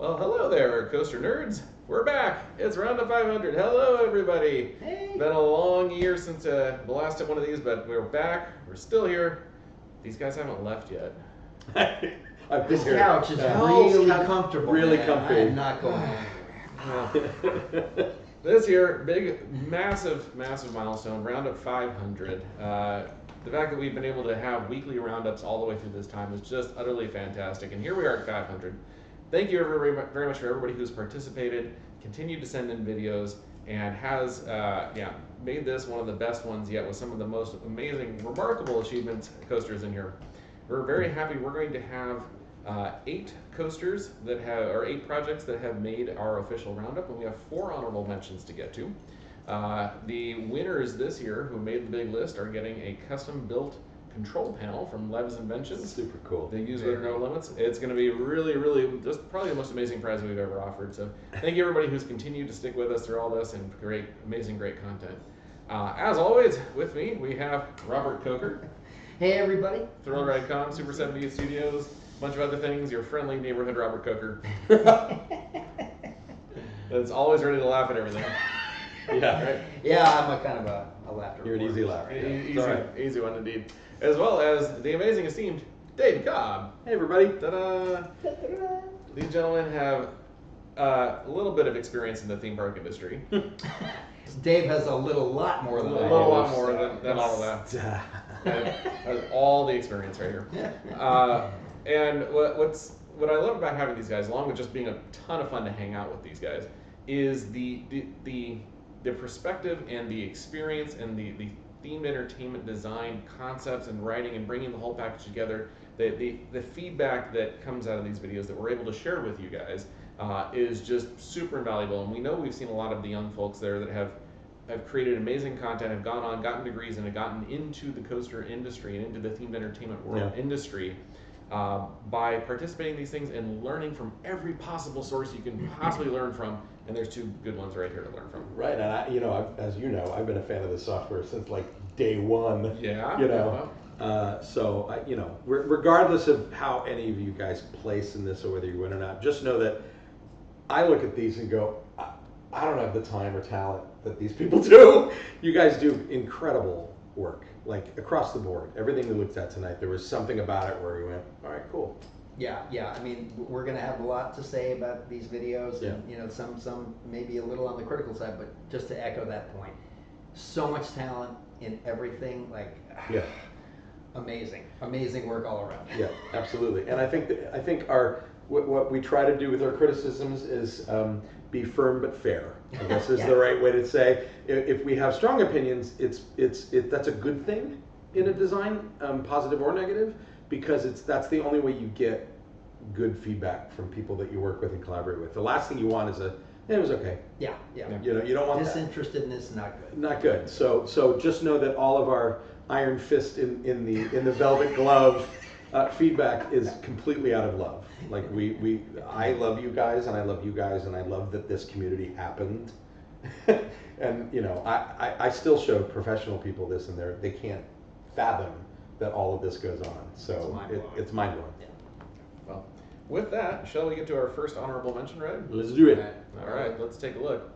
Well, hello there, Coaster Nerds. We're back. It's Roundup 500. Hello, everybody. Hey. Been a long year since the last one of these, but we're back. We're still here. These guys haven't left yet. I've This been here. couch is really comfortable. Really man. comfy. I am not going anywhere. This year, big, massive milestone, Roundup 500. The fact that we've been able to have weekly roundups all the way through this time is just utterly fantastic. And here we are at 500. Thank you very much for everybody who's participated, continued to send in videos, and has made this one of the best ones yet with some of the most amazing, remarkable achievements coasters in here. We're very happy. We're going to have 8 coasters that have, or 8 projects that have made our official roundup, and we have 4 honorable mentions to get to. The winners this year who made the big list are getting a custom-built control panel from Lev's Inventions. Super cool. They use with No Limits. It's going to be really, just probably the most amazing prize we've ever offered. So thank you everybody who's continued to stick with us through all this and amazing, great content. As always, with me, we have Robert Coker. Hey, everybody. Thrill Ride Con, Super 70 Studios, a bunch of other things, your friendly neighborhood Robert Coker. That's always ready to laugh at everything. Yeah. Right? Yeah, I'm a kind of a laughter. You're an easy laugher. Easy one indeed. As well as the amazing esteemed Dave Cobb. Hey, everybody. Ta-da! These gentlemen have a little bit of experience in the theme park industry. Dave has a lot more than A I little do. lot more than all of that. Has all the experience right here. And what I love about having these guys, along with just being a ton of fun to hang out with these guys, is the perspective and the experience and the themed entertainment design concepts and writing and bringing the whole package together. The feedback that comes out of these videos that we're able to share with you guys is just super invaluable. And we know we've seen a lot of the young folks there that have created amazing content, have gone on, gotten degrees, and have gotten into the coaster industry and into the themed entertainment world industry by participating in these things and learning from every possible source you can possibly learn from. And there's 2 good ones right here to learn from. Right, and as you know, I've been a fan of this software since like day one. Yeah. Regardless of how any of you guys place in this or whether you win or not, just know that I look at these and go, I don't have the time or talent that these people do. You guys do incredible work, like across the board. Everything we looked at tonight, there was something about it where we went, all right, cool. Yeah. I mean, we're gonna have a lot to say about these videos, and some maybe a little on the critical side, but just to echo that point, so much talent in everything. Like, amazing work all around. Yeah, absolutely. And I think what we try to do with our criticisms is be firm but fair, I guess is the right way to say. If we have strong opinions, that's a good thing in a design, positive or negative, because that's the only way you get good feedback from people that you work with and collaborate with. The last thing you want is it was okay. Yeah. You don't want that. Disinterestedness, not good. Not good. So just know that all of our iron fist in the velvet glove feedback is completely out of love. Like I love you guys, and I love you guys, and I love that this community happened. And I still show professional people this, and they can't fathom that all of this goes on. So it's mind blowing. Yeah. Well, with that, shall we get to our first honorable mention, Red? Let's do it. All right, let's take a look.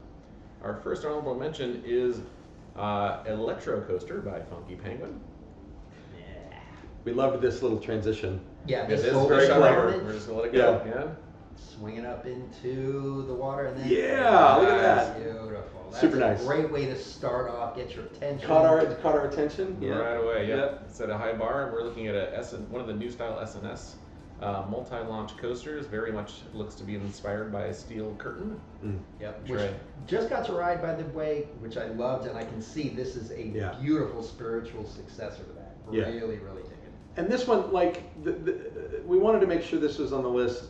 Our first honorable mention is Electro Coaster by Funky Penguin. Yeah. We loved this little transition. Yeah, This this is whole very clever. element, We're just gonna let it go. Yeah. swinging up into the water, and then Look at that. Beautiful. That's Super a nice. great way to start off, get your attention. Caught our attention. Right away. It's at a high bar, and we're looking at one of the new style SNS multi-launch coasters. Very much looks to be inspired by a steel curtain. Yep. Which just got to ride, by the way, which I loved, and I can see this is a beautiful spiritual successor to that. Really dig it. And this one, like, we wanted to make sure this was on the list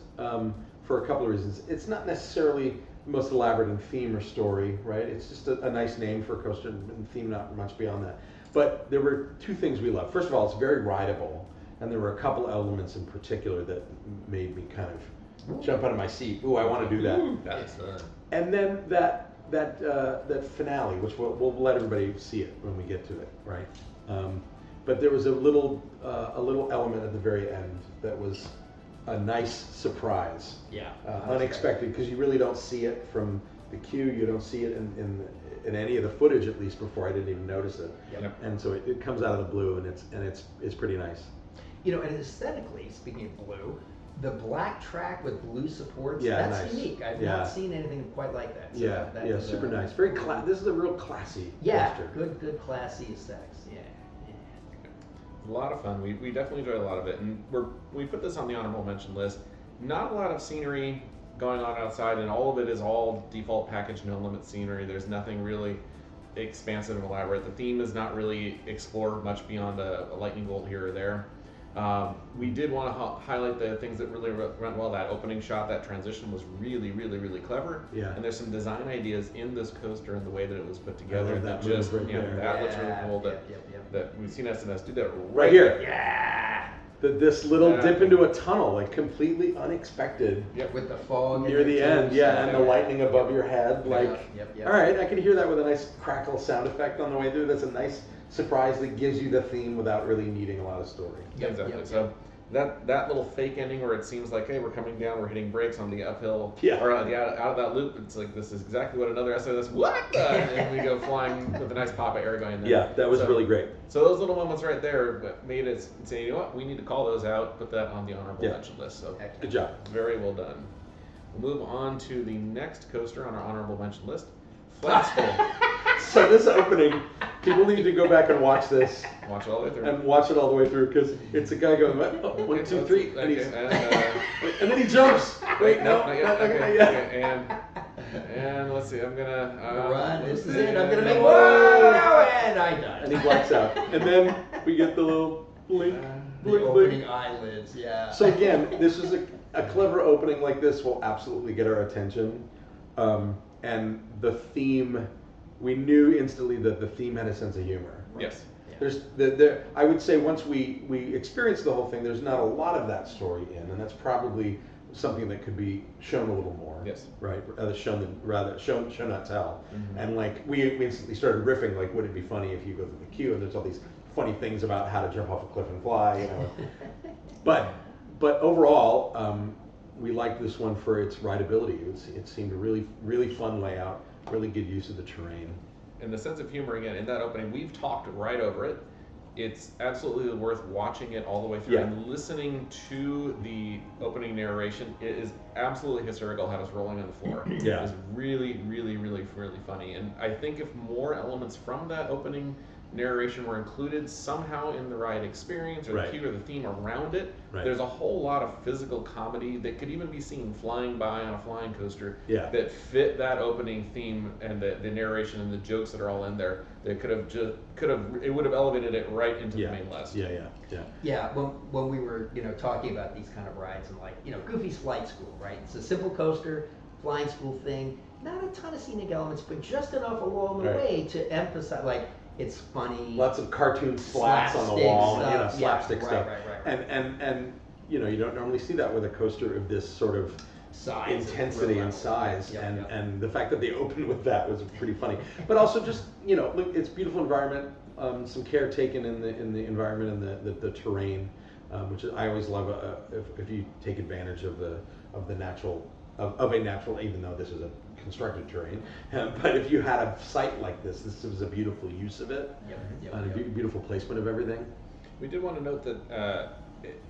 for a couple of reasons. It's not necessarily the most elaborate in theme or story, right? It's just a nice name for a coaster, and theme not much beyond that. But there were 2 things we loved. First of all, it's very rideable, and there were a couple elements in particular that made me kind of jump out of my seat. Ooh, I want to do that. That's And then that finale, which we'll let everybody see it when we get to it, right? But there was a little element at the very end that was a nice surprise. Yeah. Unexpected, because you really don't see it from the queue. You don't see it in any of the footage, at least before. I didn't even notice it. Yep. And so it comes out of the blue, and it's pretty nice. You know, and aesthetically, speaking of blue, the black track with blue supports, Yeah, that's nice. unique. I've not seen anything quite like that. So Yeah, that yeah, was, super nice. Very this is a real classy poster. good classy aesthetics. Yeah. A lot of fun. We definitely enjoy a lot of it, and we put this on the honorable mention list. Not a lot of scenery going on outside, and all of it is all default package, no limit scenery. There's nothing really expansive and elaborate. The theme is not really explored much beyond a lightning bolt here or there. We did want to highlight the things that really went well. That opening shot, that transition was really, really, really clever. Yeah. And there's some design ideas in this coaster and the way that it was put together love that that move just, right there. that looks really cool. Yep. That we've seen SNS do that Right here. there. Yeah. This little Yeah. dip into a tunnel, like completely unexpected. Yep. With the fog Near the end, yeah, and the lightning above your head, like. Yep. All right, I can hear that with a nice crackle sound effect on the way through. That's a nice surprise that gives you the theme without really needing a lot of story. Exactly. So that little fake ending where it seems like, hey, we're coming down, we're hitting brakes on the uphill, or out of that loop. It's like, this is exactly what another SOS. What? And we go flying with a nice pop of air going there. Yeah, that was really great. So those little moments right there made us say, you know what, we need to call those out, put that on the honorable mention list. So Good job. very well done. We'll move on to the next coaster on our honorable mention list, Flat Skull. So this opening, people need to go back and watch this. Watch it all the way through. And watch it all the way through, because it's a guy going, oh, 1, 2, 3, and, and then he jumps. Wait, no, not yet. Okay, and let's see. I'm gonna run. This is it. I'm gonna make and I died. And he blacks out. And then we get the little blink, The blink, opening blink. eyelids. Yeah. So again, this is a clever opening like this will absolutely get our attention. And the theme, we knew instantly that the theme had a sense of humor. Yes. There's I would say once we experienced the whole thing, there's not a lot of that story in, and that's probably something that could be shown a little more. Yes. Right. Show not tell. Mm-hmm. And like we instantly started riffing, like, would it be funny if you go through the queue and there's all these funny things about how to jump off a cliff and fly, you know. But overall, we liked this one for its rideability. It seemed a really fun layout, really good use of the terrain. And the sense of humor, again, in that opening, we've talked right over it. It's absolutely worth watching it all the way through and listening to the opening narration. It is absolutely hysterical how it's rolling on the floor. Yeah. It's really, really, really, really funny. And I think if more elements from that opening narration were included somehow in the ride experience or the queue or the theme around it, there's a whole lot of physical comedy that could even be seen flying by on a flying coaster that fit that opening theme and the narration and the jokes that are all in there. They it would have elevated it right into the main list. Yeah, when we were, talking about these kind of rides and like, Goofy's Flight School, right? It's a simple coaster, flying school thing, not a ton of scenic elements, but just enough along the way to emphasize, like, it's funny. Lots of cartoon slats on the wall, slapstick stuff. Right. And you don't normally see that with a coaster of this sort of size, intensity and size. And the fact that they opened with that was pretty funny. But also just, look, it's beautiful environment, some care taken in the environment and the terrain, which I always love if you take advantage of a natural, even though this is a constructed terrain, but if you had a site like this was a beautiful use of it, and a beautiful placement of everything. We did want to note that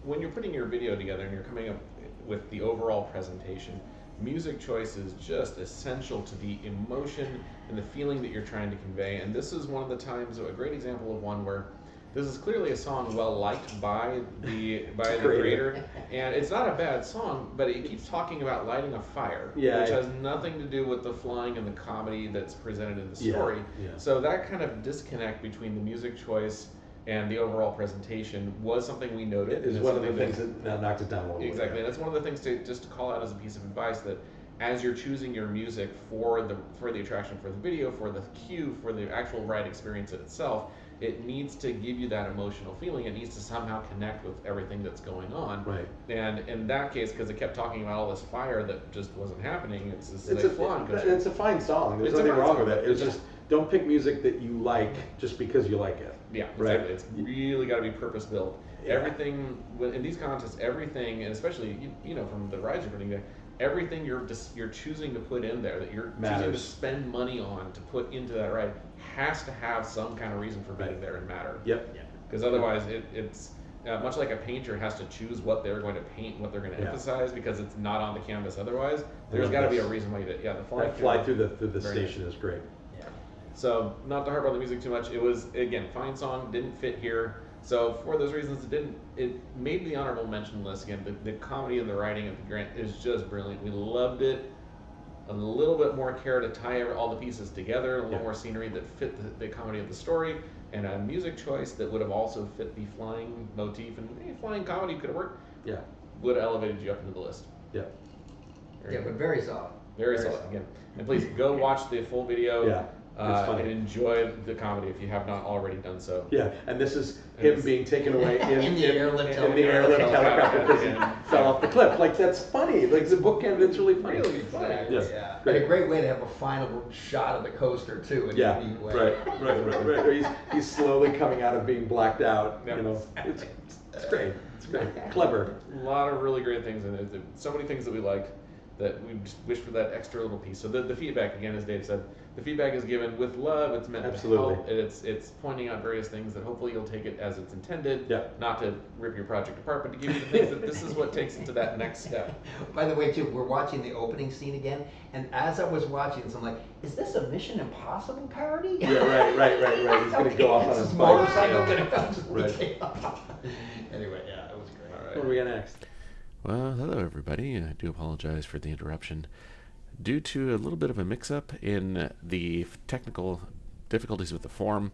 when you're putting your video together and you're coming up with the overall presentation, music choice is just essential to the emotion and the feeling that you're trying to convey. And this is one of the times, a great example of one where this is clearly a song well liked by the creator, and it's not a bad song, but it keeps talking about lighting a fire, which has nothing to do with the flying and the comedy that's presented in the story. So that kind of disconnect between the music choice and the overall presentation was something we noted. It's one of the things that knocked it down a little bit. Exactly, and it's one of the things to call out as a piece of advice, that as you're choosing your music for the attraction, for the video, for the cue, for the actual ride experience itself, it needs to give you that emotional feeling. It needs to somehow connect with everything that's going on. Right. And in that case, because it kept talking about all this fire that just wasn't happening, it's a fine song. There's nothing wrong with it. It's just, don't pick music that you like just because you like it. Yeah, exactly. It's really got to be purpose built. Everything in these contests, everything, and especially you know from the rides you're putting there, everything you're choosing to put in there that you're choosing to spend money on to put into that ride has to have some kind of reason for being there and matter. Yep. Because otherwise, it's much like a painter has to choose what they're going to paint, what they're going to emphasize, because it's not on the canvas. Otherwise, there's got to be a reason why you did. Yeah, the fly through the station is great. Yeah. So not to harp on the music too much. It was again fine song, didn't fit here. So for those reasons, it made the honorable mention list. Again, the comedy and the writing of the grant is just brilliant. We loved it. A little bit more care to tie all the pieces together, a little more scenery that fit the comedy of the story, and a music choice that would have also fit the flying motif, and flying comedy could have worked. Yeah. Would have elevated you up into the list. Yeah. But very solid. Very solid. Again. And please go watch the full video. Yeah. It's funny. And enjoy the comedy if you have not already done so. Yeah, and this is him being taken away in the airlift helicopter because he fell off the cliff. Like, that's funny. Like, the bookend, it's really funny. Really funny. Yes. Yeah. Great. And a great way to have a final shot of the coaster too in a neat way. Right. Or he's slowly coming out of being blacked out. Yep. You know, it's great. It's great. Clever. A lot of really great things in it. So many things that we liked that we just wish for that extra little piece. So the feedback, again, as Dave said, the feedback is given with love. It's meant to help. It's pointing out various things that hopefully you'll take it as it's intended. Yeah. Not to rip your project apart, but to give you the things that this is what takes it to that next step. By the way, too, we're watching the opening scene again, and as I was watching this, I'm like, is this a Mission Impossible parody? Yeah, right. He's going to go off on his motorcycle bike. going to eventually Anyway, yeah, it was great. All right. What do we got next? Well, hello everybody. I do apologize for the interruption. Due to a little bit of a mix-up in the technical difficulties with the form,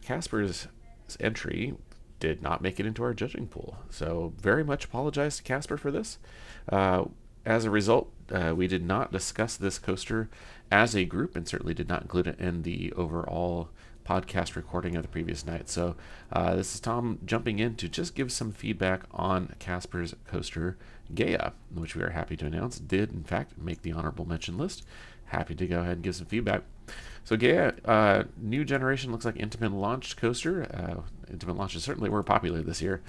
Casper's entry did not make it into our judging pool. So very much apologize to Casper for this. As a result, we did not discuss this coaster as a group and certainly did not include it in the overall podcast recording of the previous night. So this is Tom jumping in to just give some feedback on Casper's coaster Gaia, which we are happy to announce did in fact make the honorable mention list. Happy to go ahead and give some feedback. So Gaia, new generation, looks like Intamin launched coaster. Intamin launches certainly were popular this year.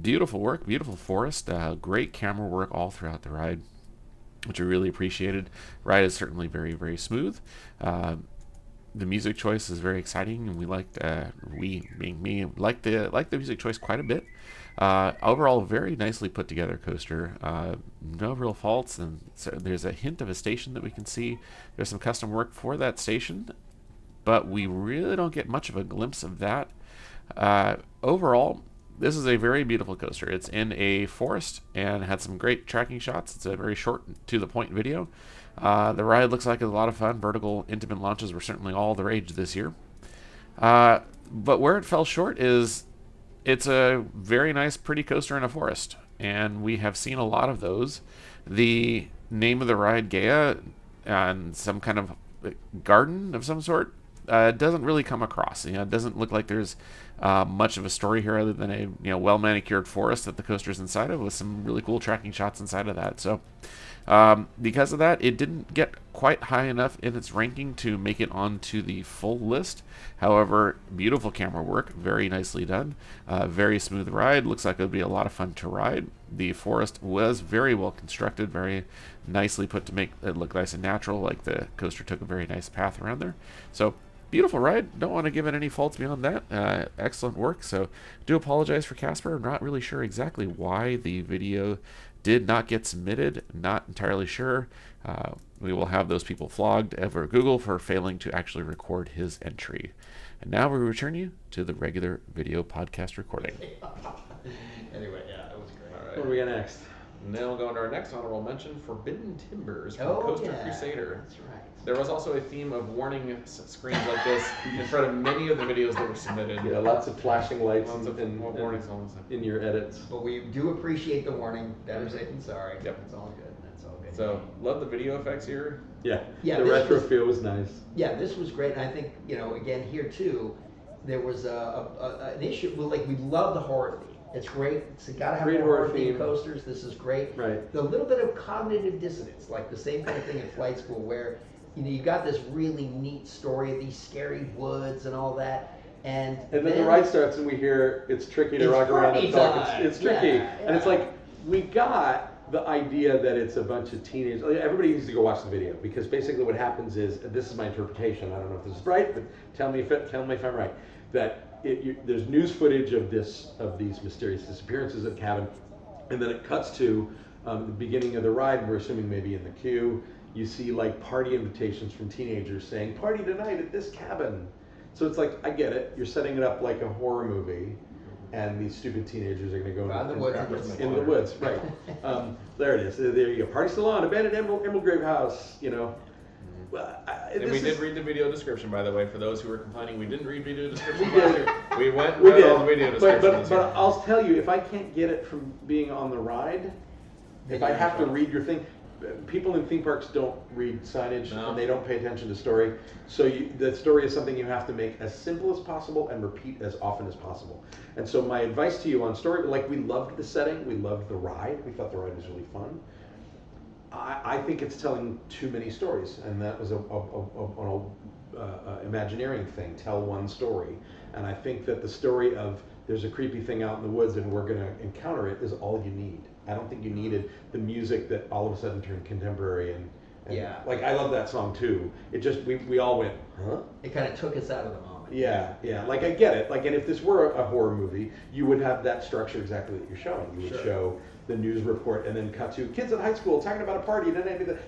Beautiful work, beautiful forest, great camera work all throughout the ride, which we really appreciated. Ride is certainly very, very smooth. The music choice is very exciting, and we liked, we being me, liked the music choice quite a bit. Overall, very nicely put together coaster. No real faults, and so there's a hint of a station that we can see. There's some custom work for that station, but we really don't get much of a glimpse of that. Overall, this is a very beautiful coaster. It's in a forest and had some great tracking shots. It's a very short, to the point video. The ride looks like a lot of fun. Vertical Intamin launches were certainly all the rage this year. But where it fell short is it's a very nice, pretty coaster in a forest, and we have seen a lot of those. The name of the ride, Gaia, and some kind of garden of some sort, doesn't really come across. It doesn't look like there's much of a story here other than a well manicured forest that the coaster's inside of, with some really cool tracking shots inside of that. So because of that, it didn't get quite high enough in its ranking to make it onto the full list. However, beautiful camera work, very nicely done, very smooth ride. Looks like it would be a lot of fun to ride. The forest was very well constructed, very nicely put to make it look nice and natural, like the coaster took a very nice path around there. So beautiful ride. Don't want to give it any faults beyond that. Excellent work. So do apologize for Casper. I'm not really sure exactly why the video did not get submitted. Not entirely sure. We will have those people flogged over Google for failing to actually record his entry. And now we return you to the regular video podcast recording. Anyway, yeah, it was great. All right. What do we got next? And then we'll go into our next honorable mention, Forbidden Timbers from Coaster Crusader. That's right. There was also a theme of warning screens like this in front of many of the videos that were submitted. Yeah, lots of flashing lights Lots of and warnings all the time. in your edits. But we do appreciate the warning. Better safe than sorry. Yep. It's all good. That's all good. So, love the video effects here. Yeah, Yeah, the this retro was- feel was nice. Yeah, this was great. And I think, again, here too, there was an issue. Well, like, we love the horror theme. It's great. It's got to have Great more horror horror theme theme. coasters. This is great. Right. The little bit of cognitive dissonance, like the same kind of thing in flight school, where you got this really neat story of these scary woods and all that, And then the ride starts and we hear it's tricky to It's rock around the party clock. time. It's tricky. Yeah, And it's yeah. like, we got the idea that it's a bunch of teenagers. Everybody needs to go watch the video, because basically what happens is, this is my interpretation, I don't know if this is right, but tell me if I'm right, that there's news footage of these mysterious disappearances at the cabin, and then it cuts to the beginning of the ride. We're assuming maybe in the queue, you see like party invitations from teenagers saying, "Party tonight at this cabin." So it's like, I get it. You're setting it up like a horror movie, and these stupid teenagers are going to go Out in the woods. in the woods, right? There it is. There you go. Party still on. Abandoned Emerald Grave House. You know. And we did read the video description, by the way, for those who were complaining we didn't read video description We last did. year. We went and We read did. all the video descriptions. But I'll tell you, if I can't get it from being on the ride, if I have to read your thing, people in theme parks don't read signage, No. and they don't pay attention to story. So the story is something you have to make as simple as possible and repeat as often as possible. And so my advice to you on story, like, we loved the setting, we loved the ride, we thought the ride was really fun. I think it's telling too many stories, and that was an Imagineering thing. Tell one story, and I think that the story of there's a creepy thing out in the woods and we're going to encounter it is all you need. I don't think you needed the music that all of a sudden turned contemporary and Yeah. Like, I love that song too. It just we all went, huh? It kind of took us out of the moment. Yeah. Like, I get it. Like, and if this were a horror movie, you would have that structure exactly that you're showing. You would Sure. show the news report and then cut to kids at high school talking about a party.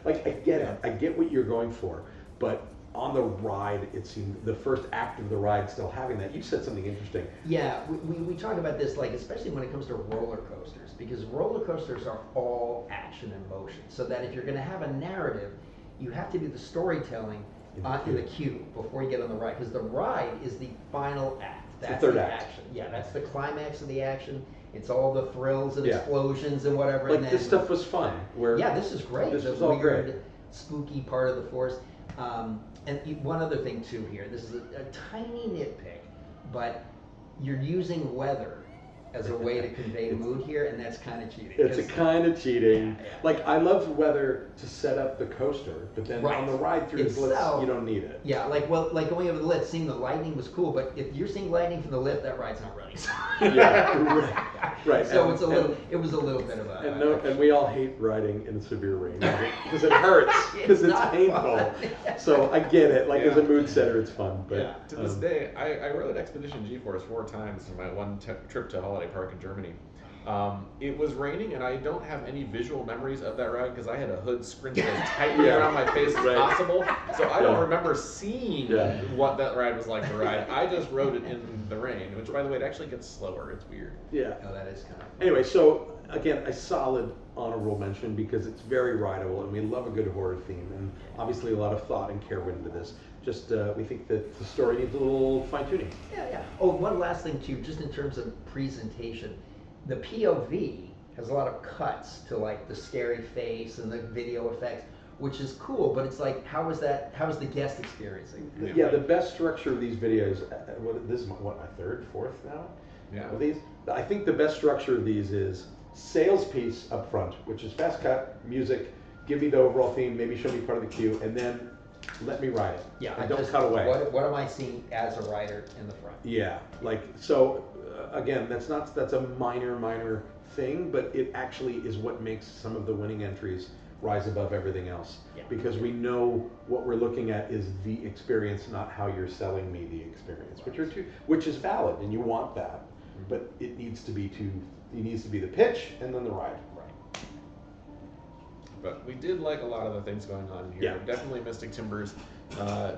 Like, I get it. I get what you're going for. But on the ride, it seemed the first act of the ride still having that. You said something interesting. Yeah, we talk about this, like, especially when it comes to roller coasters, because roller coasters are all action and motion. So that if you're going to have a narrative, you have to do the storytelling in the queue before you get on the ride, because the ride is the final act. That's the third the act. action. Yeah, that's the climax of the action. It's all the thrills and Yeah. explosions and whatever. Like, and then, this stuff was fun. yeah, this is great. This The was all weird, great. spooky part of the forest. One other thing too here. This is a tiny nitpick, but you're using weather as a way to convey mood here, and that's kind of cheating. It's a kind of cheating. Yeah. Like, I love weather to set up the coaster, but then Right. on the ride through the blitz, Itself- you don't need it. Yeah, like going over the lift, seeing the lightning was cool, but if you're seeing lightning from the lift, that ride's not running. Yeah, right. So And- it's it was a little bit of a. And we all hate riding in severe rain because it hurts, because it's not painful. fun. So I get it. Like, as a Yeah. mood setter, it's fun. But Yeah. To this day, I rode Expedition G-Force 4 times in my one trip to Holiday Park in Germany. It was raining, and I don't have any visual memories of that ride because I had a hood scrunching as tightly Yeah. around my face as Right. possible. So I don't Yeah. remember seeing Yeah. what that ride was like to ride. I just rode it in the rain, which, by the way, it actually gets slower. It's weird. yeah. Oh, that is kind of. Anyway, so again, a solid honorable mention because it's very rideable, and we love a good horror theme, and obviously a lot of thought and care went into this. Just we think that the story needs a little fine tuning. Yeah. Oh, one last thing too, just in terms of presentation, the POV has a lot of cuts to, like, the scary face and the video effects, which is cool. But it's like, how is the guest experiencing? Yeah, the best structure of these videos. This is my third, fourth now. Yeah. Of these, I think the best structure of these is sales piece up front, which is fast cut music. Give me the overall theme, maybe show me part of the queue, and then let me ride it. Yeah, and don't cut away. What am I seeing as a writer in the front? Yeah, like, so again, that's a minor thing, but it actually is what makes some of the winning entries rise above everything else. Yeah. Because we know what we're looking at is the experience, not how you're selling me the experience, which is valid, and you want that, but it needs to be the pitch and then the ride. Right. But we did like a lot of the things going on here. Yeah. Definitely Mystic Timbers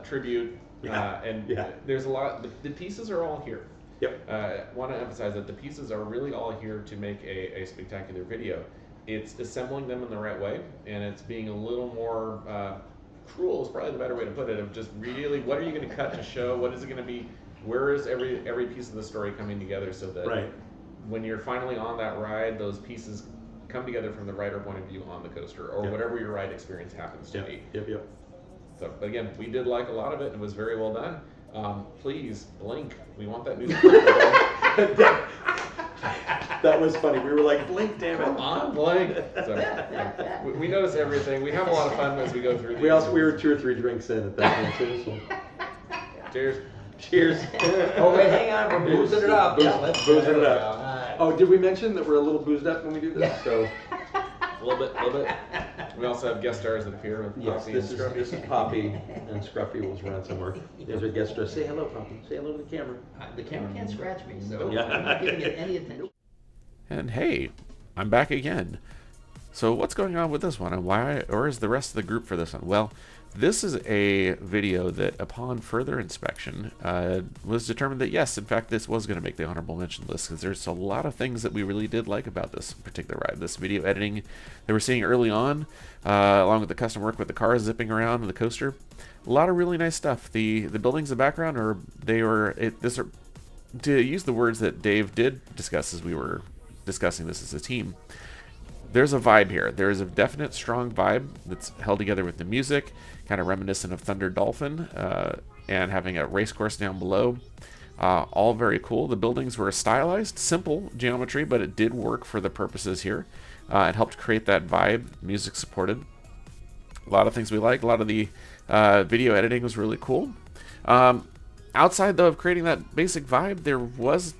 tribute, and Yeah. there's a lot. The pieces are all here. Yep. Want to emphasize that the pieces are really all here to make a spectacular video. It's assembling them in the right way, and it's being a little more cruel is probably the better way to put it. Of just really, what are you going to cut to show? What is it going to be? Where is every piece of the story coming together so that Right. when you're finally on that ride, those pieces come together from the rider point of view on the coaster, or Yep. whatever your ride experience happens to be. Yep. So again, we did like a lot of it, and it was very well done. Please blink. We want that news. That was funny. We were like, blink, damn it. Come on, blink. So, yeah, we notice everything. We have a lot of fun as we go through these. We were 2 or 3 drinks in at that point too. So. Cheers. Cheers. Oh wait, hang on, we're boozing it up. Boozing it up. Alright. Oh, did we mention that we're a little boozed up when we do this? Yeah. So A little bit. We also have guest stars that appear with yes, Poppy and this Scruffy. is Poppy, and Scruffy was around somewhere. There's our guest star. Say hello, Poppy. Say hello to the camera. The camera can't scratch me, so Yeah. I'm not giving it any attention. And hey, I'm back again. So what's going on with this one, and why, or is the rest of the group for this one? Well, this is a video that, upon further inspection, was determined that yes, in fact, this was going to make the honorable mention list, because there's a lot of things that we really did like about this particular ride. This video editing that we're seeing early on, along with the custom work with the cars zipping around and the coaster, a lot of really nice stuff. The buildings in the background to use the words that Dave did discuss as we were discussing this as a team, there's a vibe here. There is a definite strong vibe that's held together with the music, kind of reminiscent of Thunder Dolphin, and having a race course down below. All very cool. The buildings were stylized, simple geometry, but it did work for the purposes here. It helped create that vibe. Music supported. A lot of things we liked. A lot of the video editing was really cool. Outside, though, of creating that basic vibe, there was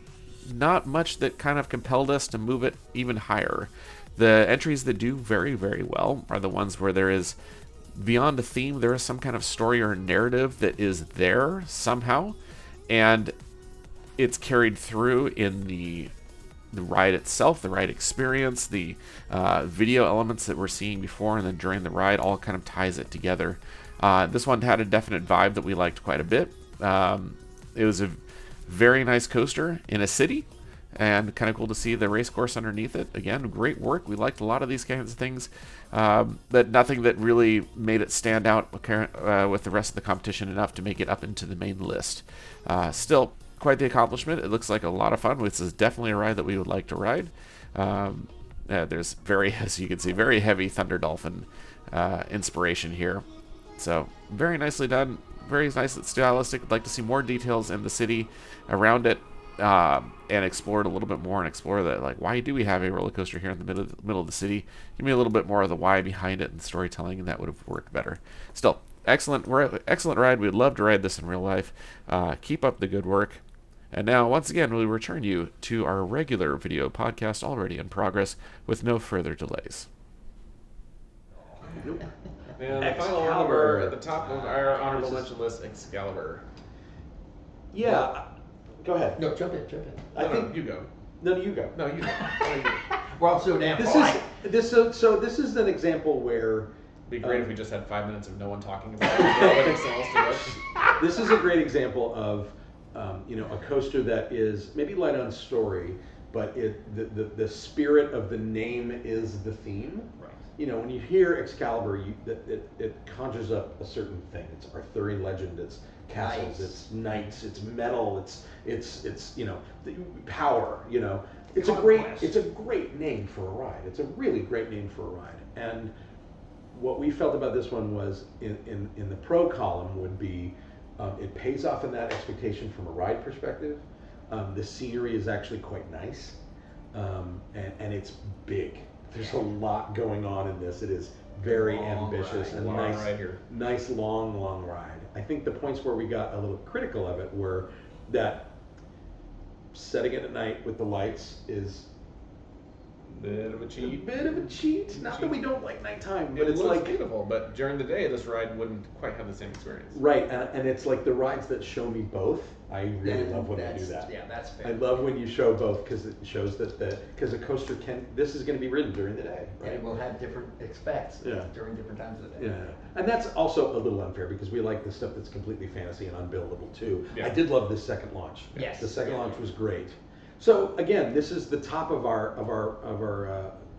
not much that kind of compelled us to move it even higher. The entries that do very, very well are the ones where there is, beyond a theme, there is some kind of story or narrative that is there somehow, and it's carried through in the ride itself, the ride experience, the video elements that we're seeing before and then during the ride, all kind of ties it together. This one had a definite vibe that we liked quite a bit. It was a very nice coaster in a city, and kind of cool to see the race course underneath it. Again, great work. We liked a lot of these kinds of things, but nothing that really made it stand out with the rest of the competition enough to make it up into the main list. Still, quite the accomplishment. It looks like a lot of fun. This is definitely a ride that we would like to ride. There's as you can see, very heavy Thunder Dolphin inspiration here. So, very nicely done. Very nice and stylistic. I'd like to see more details in the city around it. And explore it a little bit more, and explore that, like, why do we have a roller coaster here in the middle of the city? Give me a little bit more of the why behind it and storytelling, and that would have worked better. Still, excellent ride. We'd love to ride this in real life. Keep up the good work. And now, once again, we return you to our regular video podcast already in progress with no further delays. And the final number at the top of our honorable mention list, Excalibur. Yeah. Go ahead. No, jump in. I think you go. No, you go. No, you go. We're all so damn This polite. is an example where It'd be great if we just had 5 minutes of no one talking about it. Someone else to go. this is a great example of a coaster that is maybe light on story, but the spirit of the name is the theme. Right. When you hear Excalibur, it conjures up a certain thing. It's Arthurian legend. It's castles. Nice. It's knights. It's metal. It's the power. It's Conquest. a great name for a ride. It's a really great name for a ride. And what we felt about this one was in the pro column would be it pays off in that expectation from a ride perspective. The scenery is actually quite nice, and it's big. There's a lot going on in this. It is very ambitious and nice long ride. I think the points where we got a little critical of it were that setting it at night with the lights is Bit of a a cheat. bit of a cheat. Not that we don't like nighttime, but It it's looks like beautiful, but during the day, this ride wouldn't quite have the same experience. right, and it's like the rides that show me both. I really love when they do that. Yeah, that's fair. I love when you show both because it shows that because a coaster this is going to be ridden during the day, And right? it will have different specs Yeah. during different times of the day. Yeah, and that's also a little unfair because we like the stuff that's completely fantasy and unbuildable too. Yeah. I did love this second launch. Yes. The second Yeah. launch was great. So again, this is the top of our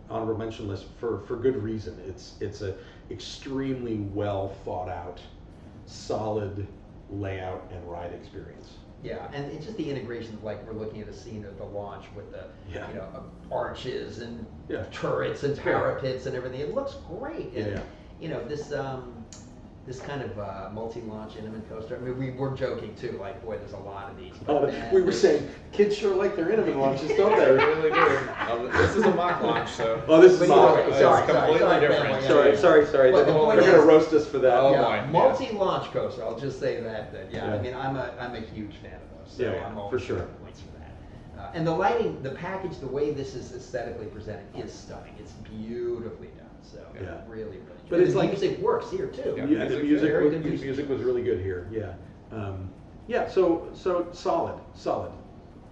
honorable mention list for good reason. It's a extremely well thought out, solid layout and ride experience. Yeah, and it's just the integration, like we're looking at a scene of the launch with the Yeah. arches and Yeah. turrets and It's great. parapets and everything. It looks great. And Yeah. this this kind of multi-launch Intamin coaster. I mean, we were joking too, like, boy, there's a lot of these. Oh, we were saying, kids sure like their Intamin launches, don't They they? really do. This is a mock launch, so. Oh, this is mock. Sorry, It's completely different. Sorry. But the They're point going to is- roast us for that. Oh, Yeah, boy, multi-launch coaster. I'll just say that. Yeah. I mean, I'm a huge fan of those. So Yeah, I'm for always sure. giving points for that. And the lighting, the package, the way this is aesthetically presented is stunning. It's beautifully done. So Yeah. really, really. But and it's the like- music works here too. Yeah. Yeah, the music, very was, good the music was really good here. Yeah, yeah. So solid.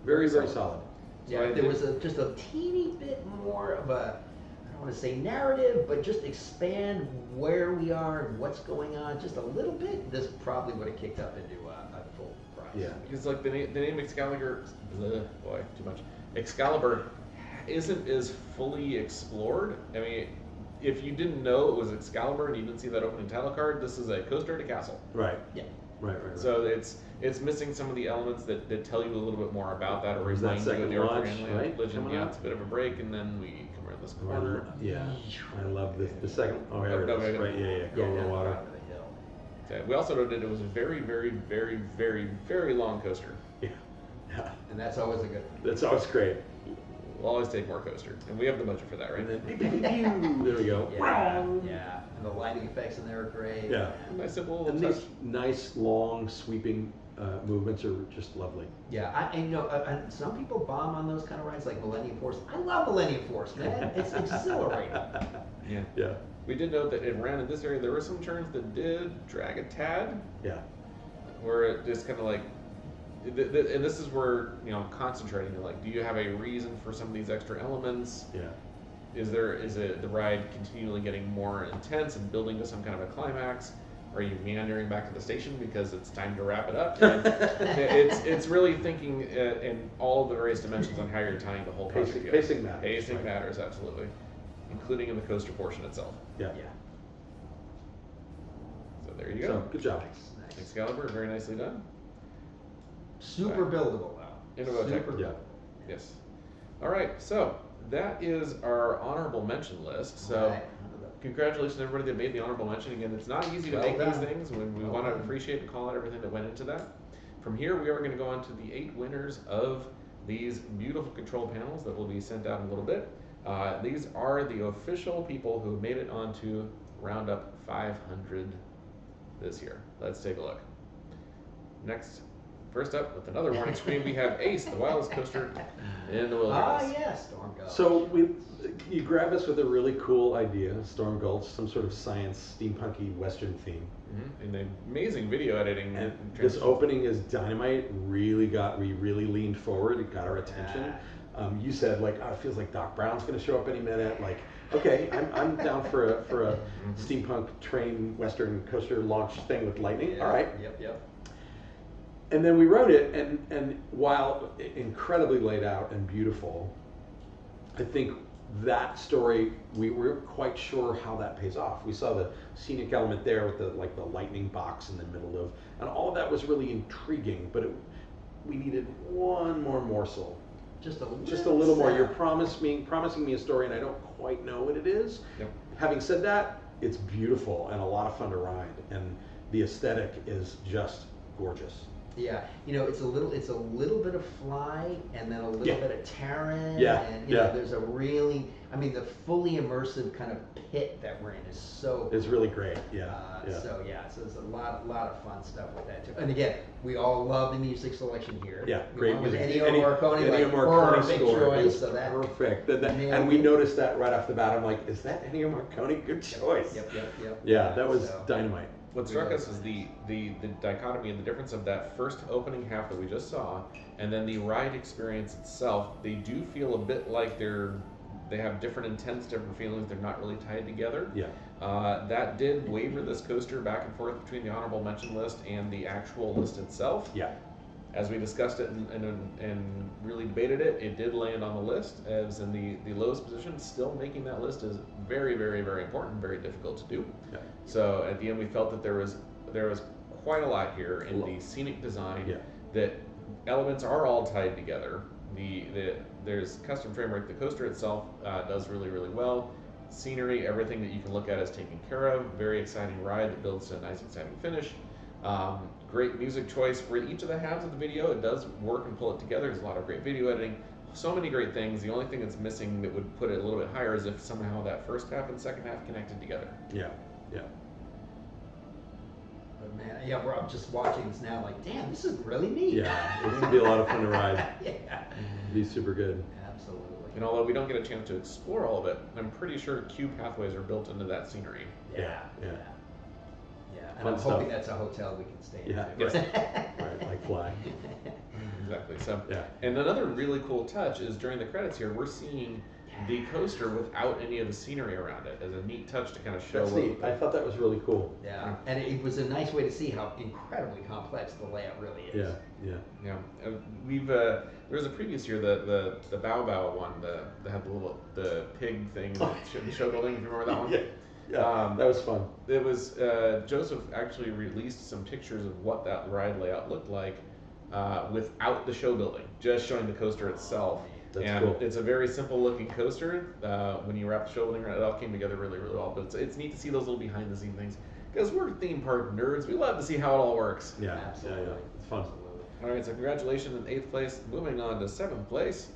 Very Very solid. So Yeah, I there did- was just a teeny bit more of a, I don't want to say narrative, but just expand where we are and what's going on just a little bit. This probably would have kicked up into a full price. Yeah. Because like the name Excalibur, boy, too much. Excalibur isn't as fully explored. I mean, if you didn't know it was Excalibur and you didn't see that opening title card, this is a coaster at a castle. Right. Yeah. Right. So it's missing some of the elements that tell you a little bit more about that, or Where's that remind you of second the launch, Arthurian right, legend. coming Yeah, up? it's a bit of a break, and then we come around this corner. Yeah. I love this. The second. Oh, here No, it is. no, Right. Yeah. Go over the down water. bottom of the hill. Okay. We also noted it was a very, very, very, very, very long coaster. Yeah. Yeah. And that's always a good thing. That's always great. We'll always take more coaster, and we have the budget for that, right? And then there we go. Yeah. And the lighting effects in there are great. Yeah. Nice simple And touch. these nice, long, sweeping movements are just lovely. Yeah, and you know, some people bomb on those kind of rides, like Millennium Force. I love Millennium Force, man. It's exhilarating. Yeah. Yeah. We did note that it ran in this area. There were some turns that did drag a tad, Yeah. where it just kind of like, and this is where, you know, concentrating. You're like, do you have a reason for some of these extra elements? Yeah. Is the ride continually getting more intense and building to some kind of a climax? Are you meandering back to the station because it's time to wrap it up? And it's really thinking in all of the various dimensions on how you're tying the whole project together. Pacing matters. Pacing Right. matters, absolutely, including in the coaster portion itself. Yeah. Yeah. So there you go. So good job. Nice. Excalibur, very nicely done. Super buildable though. Innovatech. Super Yeah. buildable. Yes. All right, so that is our honorable mention list. So Right. congratulations to everybody that made the honorable mention. Again, it's not easy to Well make these done. things when we Well want to done. appreciate and call out everything that went into that. From here, we are going to go on to the 8 winners of these beautiful control panels that will be sent out in a little bit. These are the official people who made it onto Roundup 500 this year. Let's take a look. Next, first up with another warning screen, we have Ace, the wildest coaster in the wilderness. Ah, yes, Storm Gulch. So you grab us with a really cool idea, Storm Gulch, some sort of science, steampunky Western theme. And the amazing video editing. And this opening is dynamite. We really leaned forward. It got our attention. You said like, oh, it feels like Doc Brown's going to show up any minute. Like, okay, I'm down for a steampunk train Western coaster launch thing with lightning. Yeah. All right. Yep. And then we wrote it, and while incredibly laid out and beautiful, I think that story, we weren't quite sure how that pays off. We saw the scenic element there with the lightning box in the middle of, and all of that was really intriguing, but we needed one more morsel. Just a little more. You're setup. promising me a story, and I don't quite know what it is. Yep. Having said that, it's beautiful and a lot of fun to ride, and the aesthetic is just gorgeous. Yeah, you know, it's a little bit of Fly, and then a little Yeah. bit of Terran, Yeah, and you yeah. know, there's a really, I mean, the fully immersive kind of pit that we're in is so. It's really great. Yeah. So there's a lot of fun stuff with that too. And again, we all love the music selection here. Yeah, We great went with music. Ennio Morricone, Ennio like Morricone perfect score choice. is So that perfect. And nailed we it. noticed that right off the bat. I'm like, is that Ennio Morricone? Good choice. Yep. Yeah, that was So- dynamite. What struck us is the dichotomy and the difference of that first opening half that we just saw, and then the ride experience itself. They do feel a bit like they have different intents, different feelings. They're not really tied together. Yeah. That did waver this coaster back and forth between the honorable mention list and the actual list itself. Yeah. As we discussed it and really debated it, it did land on the list as in the lowest position. Still making that list is very, very, very important, very difficult to do. Yeah. So at the end, we felt that there was quite a lot here in the scenic design. Yeah. That elements are all tied together. There's custom frame rate. The coaster itself does really, really well. scenery, everything that you can look at is taken care of. Very exciting ride that builds to a nice, exciting finish. Great music choice for each of the halves of the video. It does work and pull it together. There's a lot of great video editing. So many great things. The only thing that's missing that would put it a little bit higher is if somehow that first half and second half connected together. Yeah, yeah. But man, yeah, I'm just watching this now, like, damn, this is really neat. Yeah, it's gonna be a lot of fun to ride. Yeah. It'd be super good. Absolutely. And although we don't get a chance to explore all of it, I'm pretty sure queue pathways are built into that scenery. Yeah. Yeah. And Fun I'm stuff. hoping that's a hotel we can stay in. Yeah, too. right, like fly. Exactly. So, Yeah. and another really cool touch is during the credits here, we're seeing the coaster without any of the scenery around it as a neat touch to kind of show. That's neat. I thought that was really cool. Yeah, and it was a nice way to see how incredibly complex the layout really is. Yeah, yeah. Yeah, we've there was a previous year the Bow Bow one that had the pig thing, the show building. If you remember that one? Yeah, that was fun. It was Joseph actually released some pictures of what that ride layout looked like without the show building, just showing the coaster itself. That's and cool. it's a very simple looking coaster. When you wrap the show building around it, all came together really, really well. But it's neat to see those little behind the scenes things because we're theme park nerds. We love to see how it all works. Yeah, Absolutely. yeah. It's fun. All right, so congratulations in 8th place. Moving on to 7th place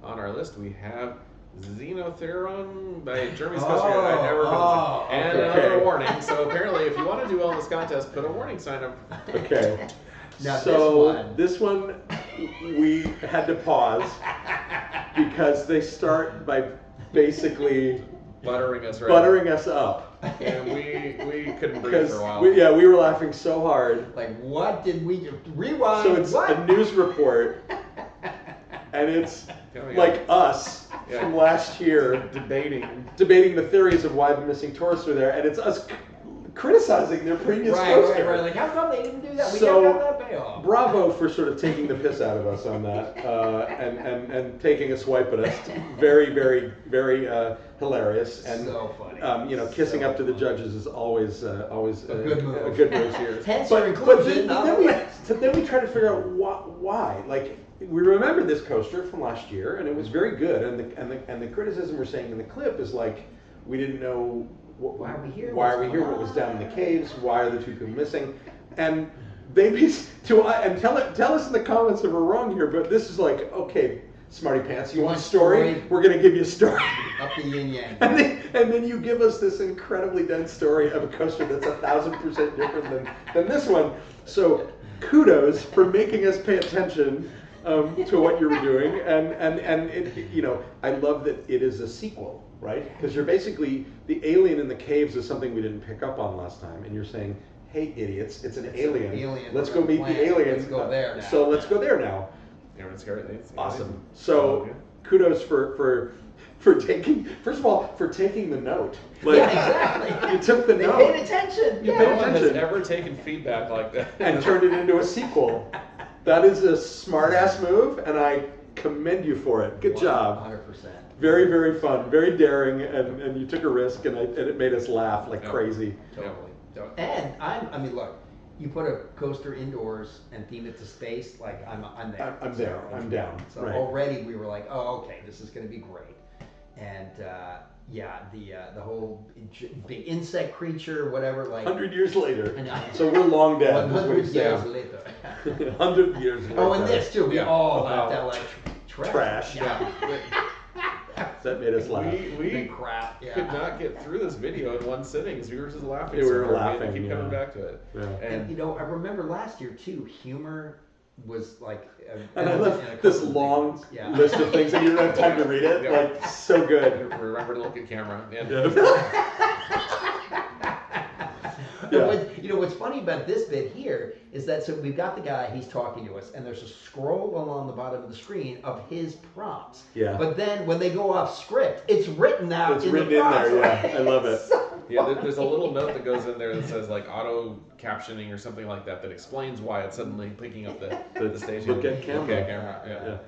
on our list, we have Xenotheron by Jeremy's Coaster. I never pronounce it. And another warning. So apparently, if you want to do well in this contest, put a warning sign up. Okay. Now So this one we had to pause because they start by basically Buttering us up. And we couldn't breathe for a while. We were laughing so hard. Like, what did we do? Rewind. So it's what? a news report, and it's Coming like up. us from last year debating. the theories of why the missing tourists are there, and it's us criticizing their previous coaster. Right. Like, how come they didn't do that? We So, never got that payoff. Bravo for sort of taking the piss out of us on that, and taking a swipe at us. Very, very, very hilarious. And So funny. kissing So up to the funny. judges is always A good move. A good move here. Hence But, your but inclusion. then we try to figure out why. Like, we remember this coaster from last year, and it was very good. And the criticism we're saying in the clip is like, we didn't know. Why are we here? Why are we here? What was down in the caves? Why are the two people missing? And they tell us in the comments if we're wrong here. But this is like, okay, smarty pants, you want a story? We're gonna give you a story. Up the yin yang. And then you give us this incredibly dense story of a coaster that's 1,000% different than this one. So kudos for making us pay attention to what you were doing, and it, I love that it is a sequel, right? Because you're basically, the alien in the caves is something we didn't pick up on last time, and you're saying, hey idiots, it's an alien. Let's go meet the alien. Let's go there now. So let's go there now. Everyone's scared. Awesome. So kudos for taking, first of all, for taking the note. Like, yeah, exactly. You took the They note. paid attention. You Yeah. paid No one has attention. ever taken feedback like that. And turned it into a sequel. That is a smart-ass move, and I commend you for it. Good job. 100%. Very, very fun, very daring, and you took a risk, and it made us laugh like crazy. Totally. And I mean, look, you put a coaster indoors and theme it to space, like I'm there. I'm there. I'm down. So Right. already we were like, oh, okay, this is going to be great. And the whole big insect creature, whatever, like 100 years later. I know. So we're long dead. is what 100 he's years saying. later. 100 years later. Oh, and this too. We all Wow. laughed out like trash. Trash. That made us laugh. We Big crap. Yeah. could not get through this video in one sitting because we were just laughing. Yeah, we so were hard. We had laughing, to keep coming yeah. back to it. Yeah. And I remember last year too, humor was like And I in love a this couple of long things. Yeah. list of things, and you don't have time to read it. Yeah. Like, so good. Remember to look at camera. And Yeah. But what's funny about this bit here is that so we've got the guy, he's talking to us, and there's a scroll along the bottom of the screen of his prompts. Yeah. But then when they go off script, it's written out It's in written the in prompts. there, yeah. I love it. yeah, there's a little note that goes in there that says like auto captioning or something like that explains why it's suddenly picking up the station. Look at camera. Look at camera. Yeah.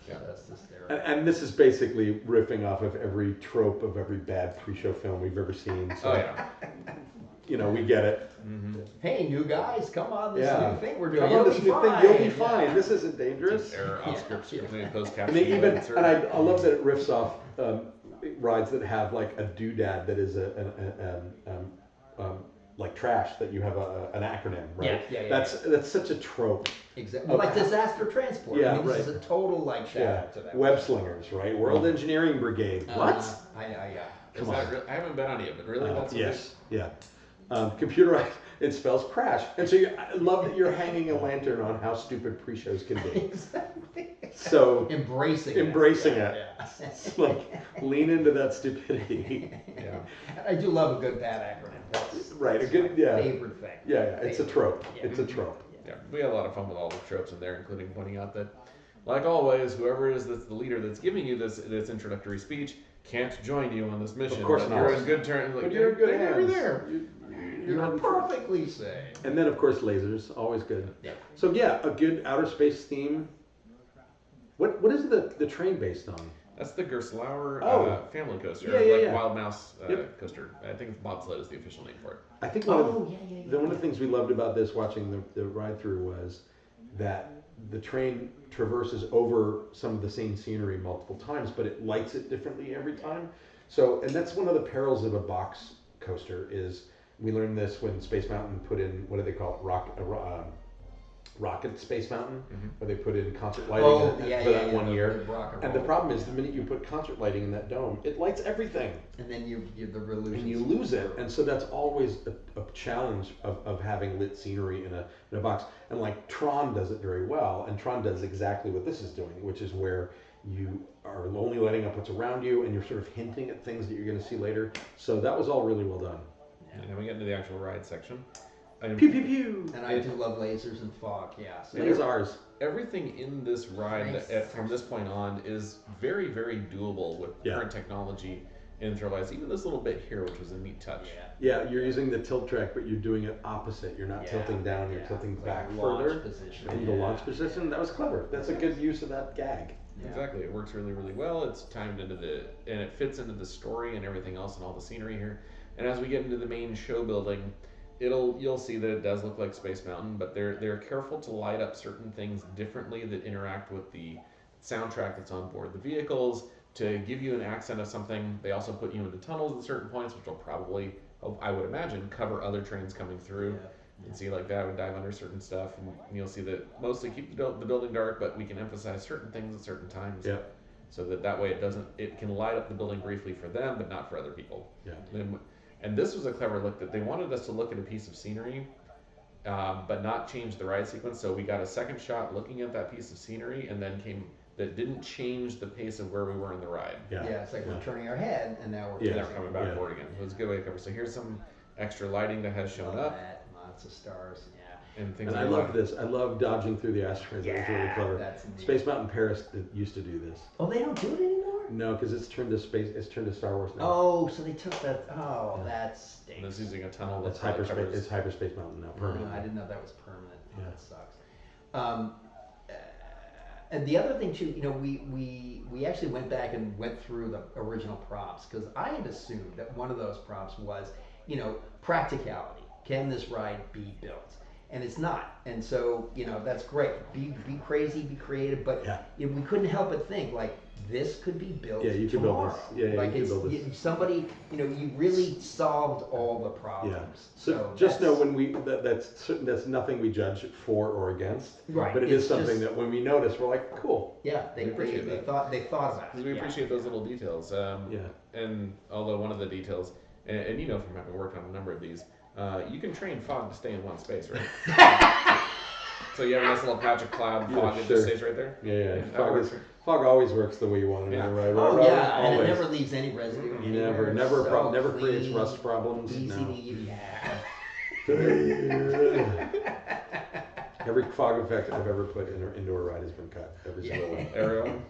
Yeah. That's hysterical. And this is basically riffing off of every trope of every bad pre-show film we've ever seen. So, Oh yeah. we get it. Mm-hmm. Hey, new guys, come on, this Yeah. new thing we're doing. Come on, You'll this be new fine. thing, you'll be Yeah. fine. This isn't dangerous. Error off script Yeah. post captioning. And they even, and I love that it riffs off rides that have like a doodad that is like trash, that you have an acronym, right? That's such a trope. Exactly. Like disaster transport. Yeah, I mean, this is a total like shout out to that. Web slingers, right? World Engineering Brigade. What? Come on. I haven't been on it, but really, that's what yes, yeah. Computerized, it spells crash. And so I love that you're hanging a lantern on how stupid pre-shows can be. Exactly. So embracing it. It's like lean into that stupidity. Yeah. I do love a good bad acronym. That's right, a good favorite thing. Yeah, it's a trope. Yeah. It's a trope. Yeah, we had a lot of fun with all the tropes in there, including pointing out that, like always, whoever is that's the leader that's giving you this introductory speech can't join you on this mission. Of course not. You're in good terms. Like, but you're in good hands. Over there. You're perfectly safe. And then, of course, lasers, always good. Yeah. So yeah, a good outer space theme. What is the train based on? That's the Gerstlauer family coaster, Wild Mouse coaster. I think bobsled is the official name for it. I think one of the things we loved about this, watching the ride through, was that the train traverses over some of the same scenery multiple times, but it lights it differently every time. So, and that's one of the perils of a box coaster. Is we learned this when Space Mountain put in, what do they call it, Rocket Space Mountain, where they put in concert lighting for that 1 year. And the problem is, the minute you put concert lighting in that dome, it lights everything. And then you lose it. And so that's always a challenge of having lit scenery in a box. And like Tron does it very well, and Tron does exactly what this is doing, which is where you are only lighting up what's around you, and you're sort of hinting at things that you're going to see later. So that was all really well done. And then we get into the actual ride section. Pew pew pew! And I do love lasers and fog, So lasers. Everything in this ride from this point on is very, very doable with current technology in Thrillights. Even this little bit here, which was a neat touch. Yeah, you're using the tilt track, but you're doing it opposite. You're not tilting down, you're tilting back further. In the launch position. That was clever. That's a good use of that gag. Exactly. It works really, really well. It's timed into and it fits into the story and everything else and all the scenery here. And as we get into the main show building, you'll see that it does look like Space Mountain, but they're careful to light up certain things differently that interact with the soundtrack that's on board the vehicles to give you an accent of something. They also put you into tunnels at certain points, which will probably, I would imagine, cover other trains coming through. You can see like that would dive under certain stuff, and you'll see that mostly keep the building dark, but we can emphasize certain things at certain times. So that way it can light up the building briefly for them, but not for other people. And this was a clever look that they wanted us to look at a piece of scenery, but not change the ride sequence. So we got a second shot looking at that piece of scenery, and then that didn't change the pace of where we were in the ride. It's like we're turning our head, and now we're coming back forward again. It was a good way to cover. So here's some extra lighting that has shown up. Lots of stars, And things. And I love this. I love dodging through the asteroids. That was really clever. That's neat. Space Mountain Paris used to do this. Oh, they don't do it anymore? No, because it's turned to space. It's turned to Star Wars now. Oh, so they took that. Oh, that stinks. And it's using a tunnel that's hyperspace. It's hyperspace mountain now, permanent. I didn't know that was permanent. That sucks. And the other thing too, we actually went back and went through the original props, because I had assumed that one of those props was, practicality. Can this ride be built? And it's not. And so, that's great. Be crazy, be creative, but we couldn't help but think, like, this could be built you could tomorrow. build this. Like you could build this. Somebody, you really solved all the problems. So just know when that's nothing we judge for or against. Right. But it is something that when we notice, we're like, cool. Yeah, they thought about it. We appreciate those little details. And although one of the details, and from having worked on a number of these, you can train fog to stay in one space, right? So you have a nice little patch of cloud fog that just stays right there? Yeah. Fog always works the way you want it. Right? And it never leaves any residue. Never creates rust problems. Easy Every fog effect I've ever put in an indoor ride has been cut. Every single one. Arrow.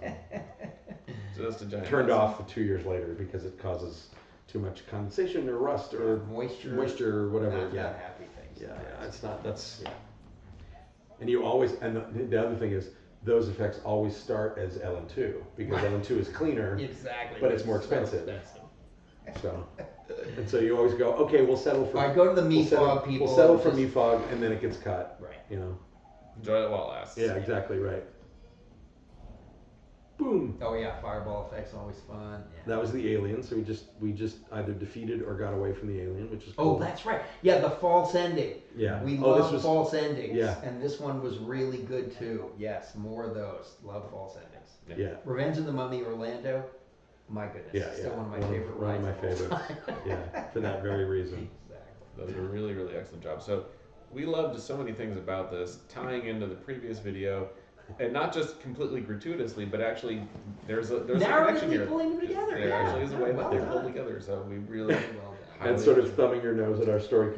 Just a giant. Turned off 2 years later because it causes too much condensation or rust or moisture or whatever. Not happy things. It's not. And you always, and the other thing is, those effects always start as LN2 because LN2 is cleaner, but it's more expensive. So, and so you always go, okay, we'll settle for. I go to the MeFog people. We'll settle for MeFog, and then it gets cut. Right. Enjoy it while it lasts. Yeah, exactly right. boom. Oh yeah, fireball effect's always fun. Yeah. That was the alien, so we just either defeated or got away from the alien, which is cool. Oh, that's right. Yeah, the false ending. Yeah. We Oh, this love was- false endings. Yeah. And this one was really good too. Yes, more of those. Love false endings. Yeah. Revenge of the Mummy, Orlando. My goodness, Yeah, still yeah. one of my favorite One of rides. my of all favorites. time. Yeah, for that very reason. Exactly. That was a really, really excellent job. So we loved so many things about this, tying into the previous video, and not just completely gratuitously, but actually there's a connection Narratively here. pulling them together. There yeah. actually is a way that Well they done. pull together. So we really Well done. And highly sort of thumbing your nose at our story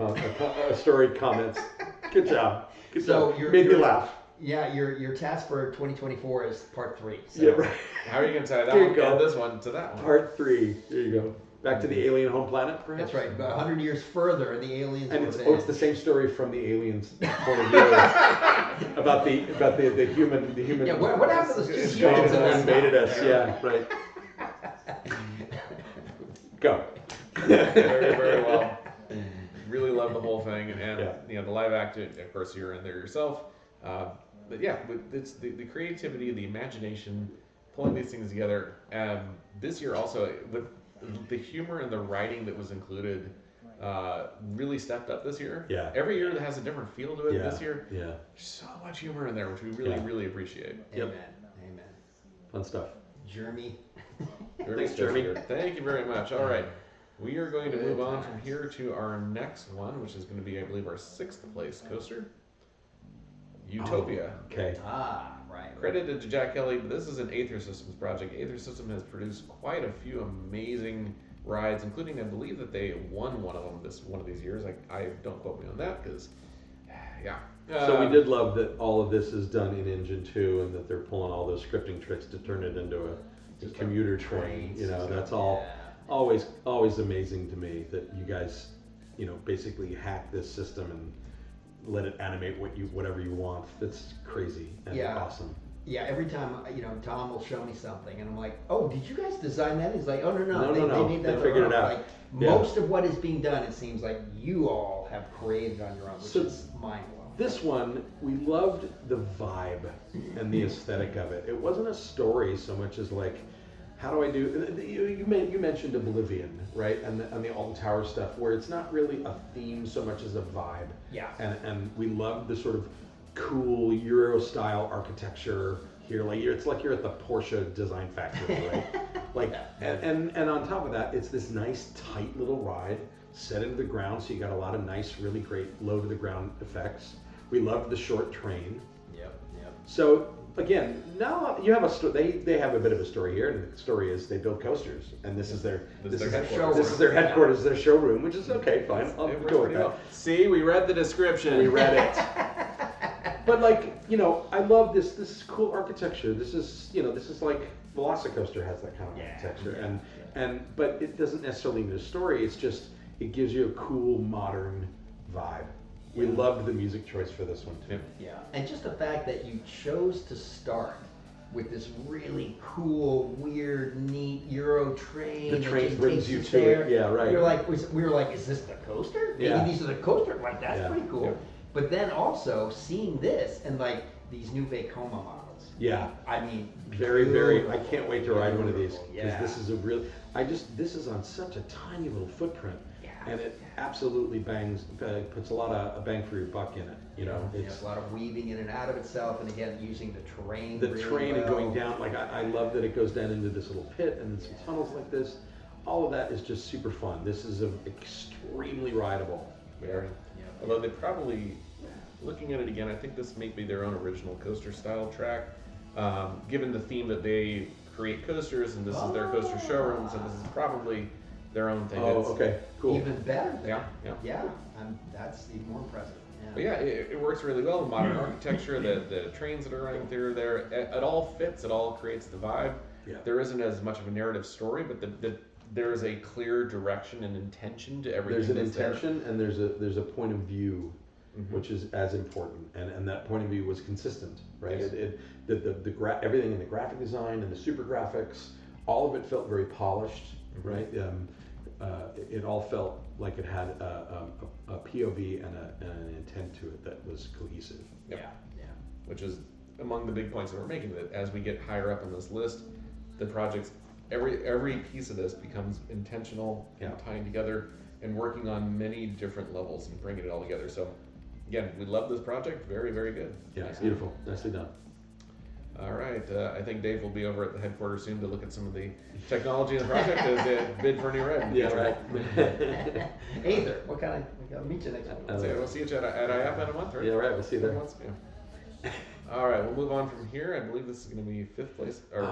comments. Good job. Good So job. you're- Made me you're- laugh. Yeah, your task for 2024 is part 3. So. Yeah, right. How are you going to tie that There you one go. and this one to that one? Part 3. There you go. Back to the alien home planet, perhaps? That's right. About 100 years further, and the aliens And were it's, there. it's the same story from the aliens' point of view about the human. Yeah, what happened to those two It's humans in this invaded now? us. Yeah, right. Go. Very, very well. Really love the whole thing, and Yeah. you know the live action. Of course, you're in there yourself. But yeah, it's the creativity, the imagination, pulling these things together. This year also with the humor and the writing that was included, really stepped up this year. Yeah. Every year that has a different feel to it. Yeah. This year, Yeah. so much humor in there, which we really, Yeah. really appreciate. Yep. Amen. Amen. Fun stuff. Jeremy. Thanks, Jeremy. Thank you very much. All right. We are going to move on from here to our next one, which is going to be, I believe, our 6th place coaster. Utopia. Okay. Right. Credited to Jack Kelly, but this is an Aether Systems project. Aether System has produced quite a few amazing rides, including, I believe, that they won one of them one of these years. I don't quote me on that because, yeah. So we did love that all of this is done in Engine 2 and that they're pulling all those scripting tricks to turn it into a commuter train. You know, that's all always amazing to me that you guys, you know, basically hack this system and let it animate whatever you want. That's crazy and awesome. Yeah, every time, you know, Tom will show me something, and I'm like, "Oh, did you guys design that?" He's like, "Oh, no, No, they made that they figured it out." Like, Yeah. most of what is being done, it seems like you all have created on your own, which So is mind blowing. This one, we loved the vibe and the aesthetic of it. It wasn't a story so much as like, how do I do? You mentioned Oblivion, right? And the Alton Tower stuff, where it's not really a theme so much as a vibe. Yeah. And we loved the sort of cool Euro style architecture here. Like it's like you're at the Porsche design factory, right? Like and on top of that, it's this nice tight little ride set into the ground, so you got a lot of nice, really great low to the ground effects. We loved the short train. Yep. So again, now you have a they have a bit of a story here, and the story is they build coasters, and this is their headquarters, their showroom, which is okay, fine. I'll go with that. Well. See, we read the description. We read it. But like, you know, I love this. This is cool architecture. This is like Velocicoaster has that kind of architecture, but it doesn't necessarily need a story. It's just it gives you a cool modern vibe. We loved the music choice for this one too. Yeah, and just the fact that you chose to start with this really cool, weird, neat Euro train. The train that brings takes you us to there. it. Yeah, right. We were like, is this the coaster? Maybe Yeah. these are the coaster. Like that's Yeah. pretty cool. Yeah. But then also seeing this and like these new Vekoma models. Yeah. I mean, Very, very. I can't wait to ride one of these because Yeah. this is a real. This is on such a tiny little footprint, Yeah. and it absolutely puts a lot of bang for your buck in it. You know, It's a lot of weaving in and out of itself, and again using the terrain. the really train and well. going down. Like I love that it goes down into this little pit and then some tunnels like this. All of that is just super fun. This is extremely rideable. Very. Although they probably, looking at it again, I think this may be their own original coaster style track. Given the theme that they create coasters and this is their coaster showroom, so this is probably their own thing. Oh, okay, cool. Even better. Yeah. Yeah, that's even more impressive. But yeah, it works really well. The modern architecture, the trains that are running through there, it all fits. It all creates the vibe. Yeah. There isn't as much of a narrative story, but there is a clear direction and intention to everything. There's an that's there. intention and there's a point of view, which is as important, and that point of view was consistent, right? Yes. Everything in the graphic design and the super graphics, all of it felt very polished, right? It all felt like it had a POV and an intent to it that was cohesive. Yep. Yeah. Which is among the big points that we're making, that as we get higher up on this list, the projects, every piece of this becomes intentional and tying together and working on many different levels and bringing it all together. So again, we love this project. Very, very good. Yeah, beautiful. Nicely done. All right, I think Dave will be over at the headquarters soon to look at some of the technology in the project as a bid for a new ride. Yeah, right. Aether, I'll meet you next week. We'll see you at IAP in a month, right? Yeah, right, we'll see you there. Yeah. All right, we'll move on from here. I believe this is going to be 5th place, or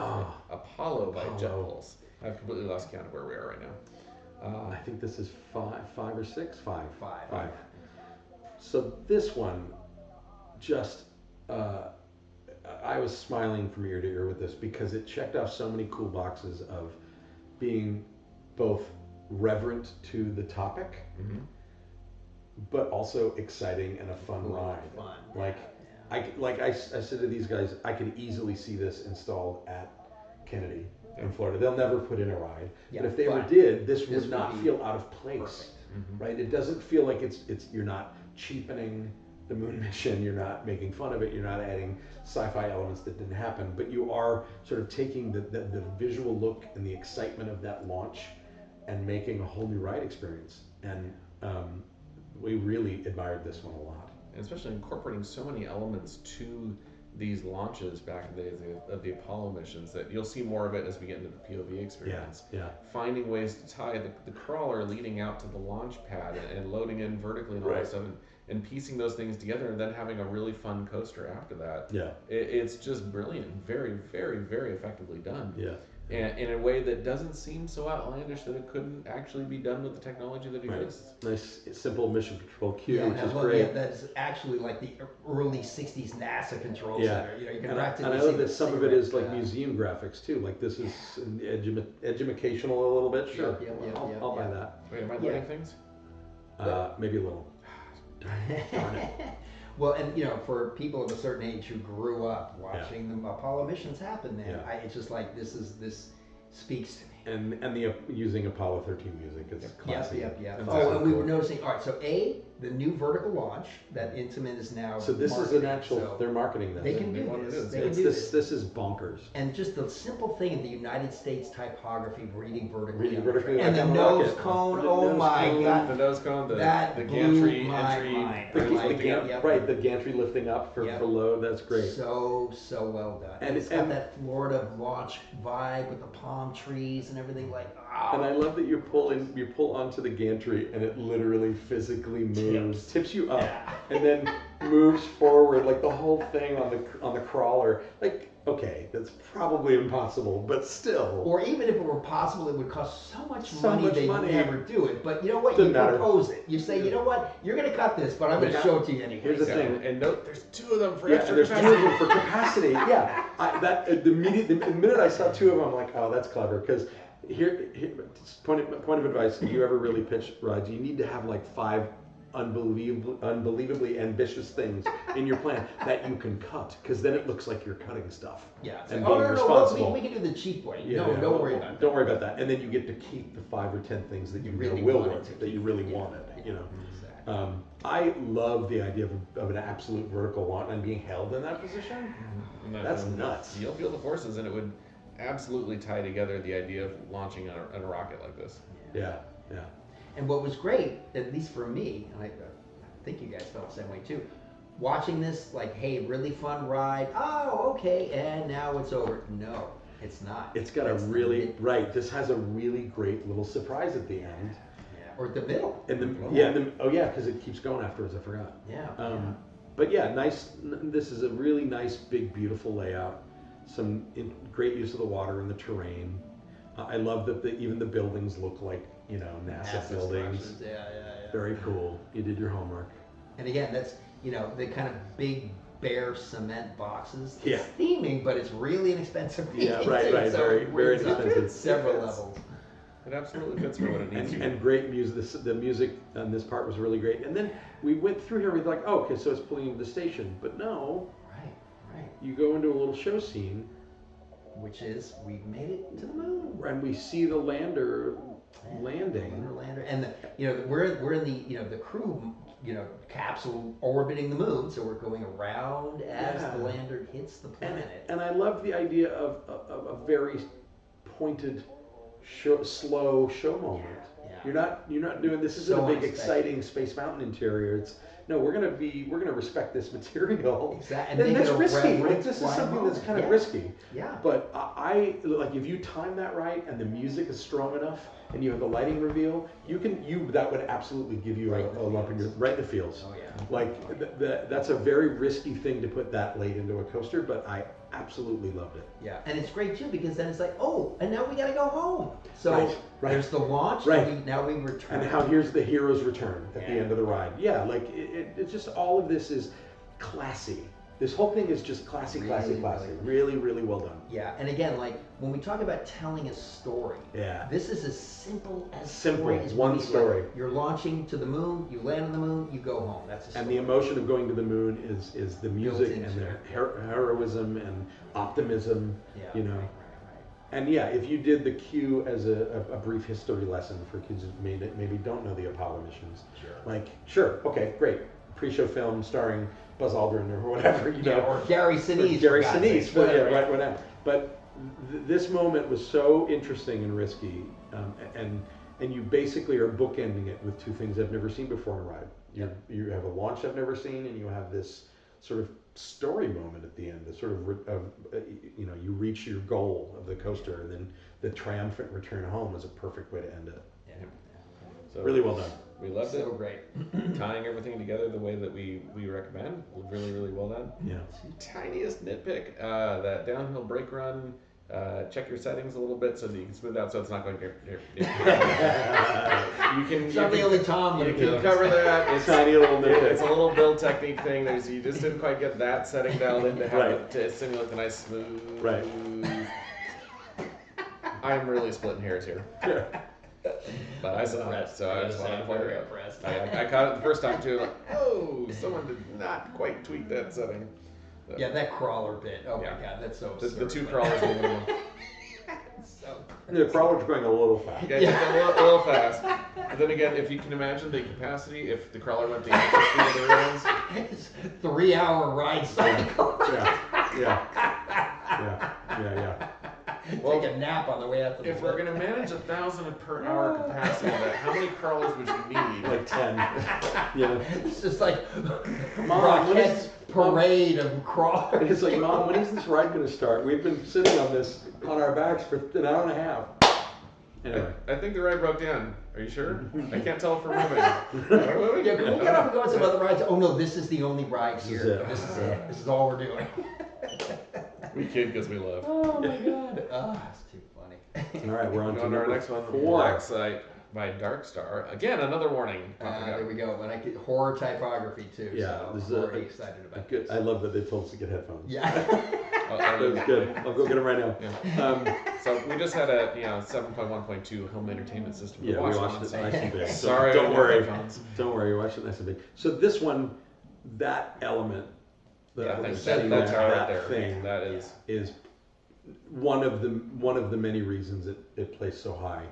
Apollo by Jet Pulse. I've completely lost count of where we are right now. I think this is five or six? Five. Five. So this one, just, I was smiling from ear to ear with this because it checked off so many cool boxes of being both reverent to the topic, but also exciting and a fun ride. I said to these guys, I could easily see this installed at Kennedy in Florida. They'll never put in a ride, but if they ever did, this would not feel out of place, right? It doesn't feel like it's you're not cheapening the moon mission, you're not making fun of it, you're not adding sci-fi elements that didn't happen, but you are sort of taking the visual look and the excitement of that launch and making a whole new ride experience. And we really admired this one a lot. And especially incorporating so many elements to these launches back in the days of the Apollo missions, that you'll see more of it as we get into the POV experience. Yeah. Finding ways to tie the crawler leading out to the launch pad and loading in vertically and all that stuff, and piecing those things together, and then having a really fun coaster after that. Yeah. It's just brilliant. Very, very, very effectively done. Yeah. And in a way that doesn't seem so outlandish that it couldn't actually be done with the technology that exists. Nice, simple mission control cue, which is great. great. That's actually like the early '60s NASA control center. You know, you can and I love that some of it is like museum graphics too. Like this is educational a little bit. Sure, I'll buy that. Wait, am I learning things? Maybe a little. Darn it. Well, and for people of a certain age who grew up watching the Apollo missions happen, man, it's just like this speaks to me. And the using Apollo 13 music is classic. And we were noticing. All right, so the new vertical launch that Intamin is now. So this is an actual. So they're marketing this. They can do this. This is bonkers. And just the simple thing of the United States typography reading vertically. And the nose cone. Oh my God. The nose cone. The gantry entry. Right. The gantry lifting up for load. That's great. So well done. And it's got that Florida launch vibe with the palm trees and everything like. Oh. And I love that you pull onto the gantry and it literally physically moves, tips you up, and then moves forward, like the whole thing on the crawler. Like, okay, that's probably impossible, but still. Or even if it were possible, it would cost so much money they'd never do it. But you know what? You propose it. You say, you know what? You're going to cut this, but I'm going to show it to you anyway. Here's the thing. And note, there's 2 of them for extra there's capacity. 2 of them for capacity. The minute I saw 2 of them, I'm like, oh, that's clever. Because here point of advice, if you ever really pitch rides, you need to have like 5 unbelievably ambitious things in your plan that you can cut, because then it looks like you're cutting stuff. And being responsible. We can do the cheap way. Don't worry about that. Don't worry about that. And then you get to keep the 5 or 10 things that you really wanted. I love the idea of an absolute vertical launch and being held in that position. That's nuts. You'll feel the forces, and it would absolutely tie together the idea of launching on a rocket like this. Yeah. And what was great, at least for me, and I think you guys felt the same way too, watching this, like, hey, really fun ride. Oh, okay, and now it's over. No, it's not. It's got this has a really great little surprise at the end. Or the middle. Because it keeps going afterwards. I forgot. But nice. This is a really nice, big, beautiful layout. Some great use of the water and the terrain. I love that even the buildings look like NASA buildings. Very cool. You did your homework. And again, that's the kind of big bare cement boxes. Yeah. It's theming, but it's really inexpensive. Right. So very inexpensive. Several levels. It absolutely fits for what it needs to be. And great music. The music on this part was really great. And then we went through here. We're like, oh, okay, so it's pulling into the station. But no. Right. You go into a little show scene, which is we've made it to the moon, and we see the lander landing. Lunar lander, and we're in the the crew capsule orbiting the moon, so we're going around as the lander hits the planet. And I love the idea of a very pointed, slow show moment. Yeah. You're not doing this. Isn't a big exciting Space Mountain interior. We're gonna respect this material. Exactly. And that's risky, right? This is something that's kind of risky. Yeah. But I like if you time that right and the music is strong enough and you have the lighting reveal, that would absolutely give you a lump in your right in the feels. Oh yeah. Like that's a very risky thing to put that late into a coaster, but I absolutely loved it. Yeah, and it's great too because then it's like, oh, and now we got to go home. So right. There's the launch. Right. Now we return. And here's the hero's return at the end of the ride. Yeah, like it's just all of this is classy. This whole thing is just classy. Really, really well done. Yeah, and again, like when we talk about telling a story, this is as simple story as one story. Like, you're launching to the moon, you land on the moon, you go home. That's a story. And the emotion of going to the moon is the music and the heroism and optimism. Yeah, right. And yeah, if you did the cue as a brief history lesson for kids who maybe don't know the Apollo missions, sure, okay, great, pre-show film starring Buzz Aldrin or whatever, or Gary Sinise. Whatever. But this moment was so interesting and risky, and you basically are bookending it with two things I've never seen before in a ride. You have a launch I've never seen, and you have this sort of story moment at the end. The sort of you reach your goal of the coaster, and then the triumphant return home is a perfect way to end it. Yeah. So really well done. We loved it. So great. Tying everything together the way that we recommend. Really, really well done. Yeah. Tiniest nitpick, that downhill brake run, check your settings a little bit so that you can smooth out so it's not going you can only Tom you can cover that. It's tiny little nitpick. It's a little build technique thing. You just didn't quite get that setting down in to have it to simulate the nice smooth. Right. I'm really splitting hairs here. But I saw it, so I just wanted to point it out. I caught it the first time too. Like, oh, someone did not quite tweak that setting. Yeah, that crawler bit. Oh my god, that's so absurd. The two crawlers. The crawler's going a little fast. Yeah, a little fast. But then again, if you can imagine the capacity, if the crawler went the extra speed of the rounds. It's 3-hour ride cycle. Yeah. Well, take a nap on the way out to the if we're going to manage 1,000 per hour capacity of that, how many crawlers would you need? Like 10. Yeah. It's just like Mom, parade of crawlers. It's like, Mom, when is this ride going to start? We've been sitting on this on our backs for an hour and a half. Anyway. I think the ride broke down. Are you sure? I can't tell from moving. Yeah, we'll get up and go on some other rides. Oh no, this is the only ride here. This is it. This is all we're doing. We kid because we love. Oh my god. It's too funny. All right, we're on to our next one. 4. Black Site by Dark Star. Again, another warning. There we go. And I get horror typography too. Yeah, so this is I'm already excited about good. this. I love that they told us to get headphones. Yeah. That's good. I'll go get them right now. Yeah. So we just had a 7.1.2 home entertainment system. Yeah, we watched it nice and big. Sorry, don't worry. Don't worry, you watched it nice and big. So this one, that element, that's that thing, that is one of the many reasons it placed so high.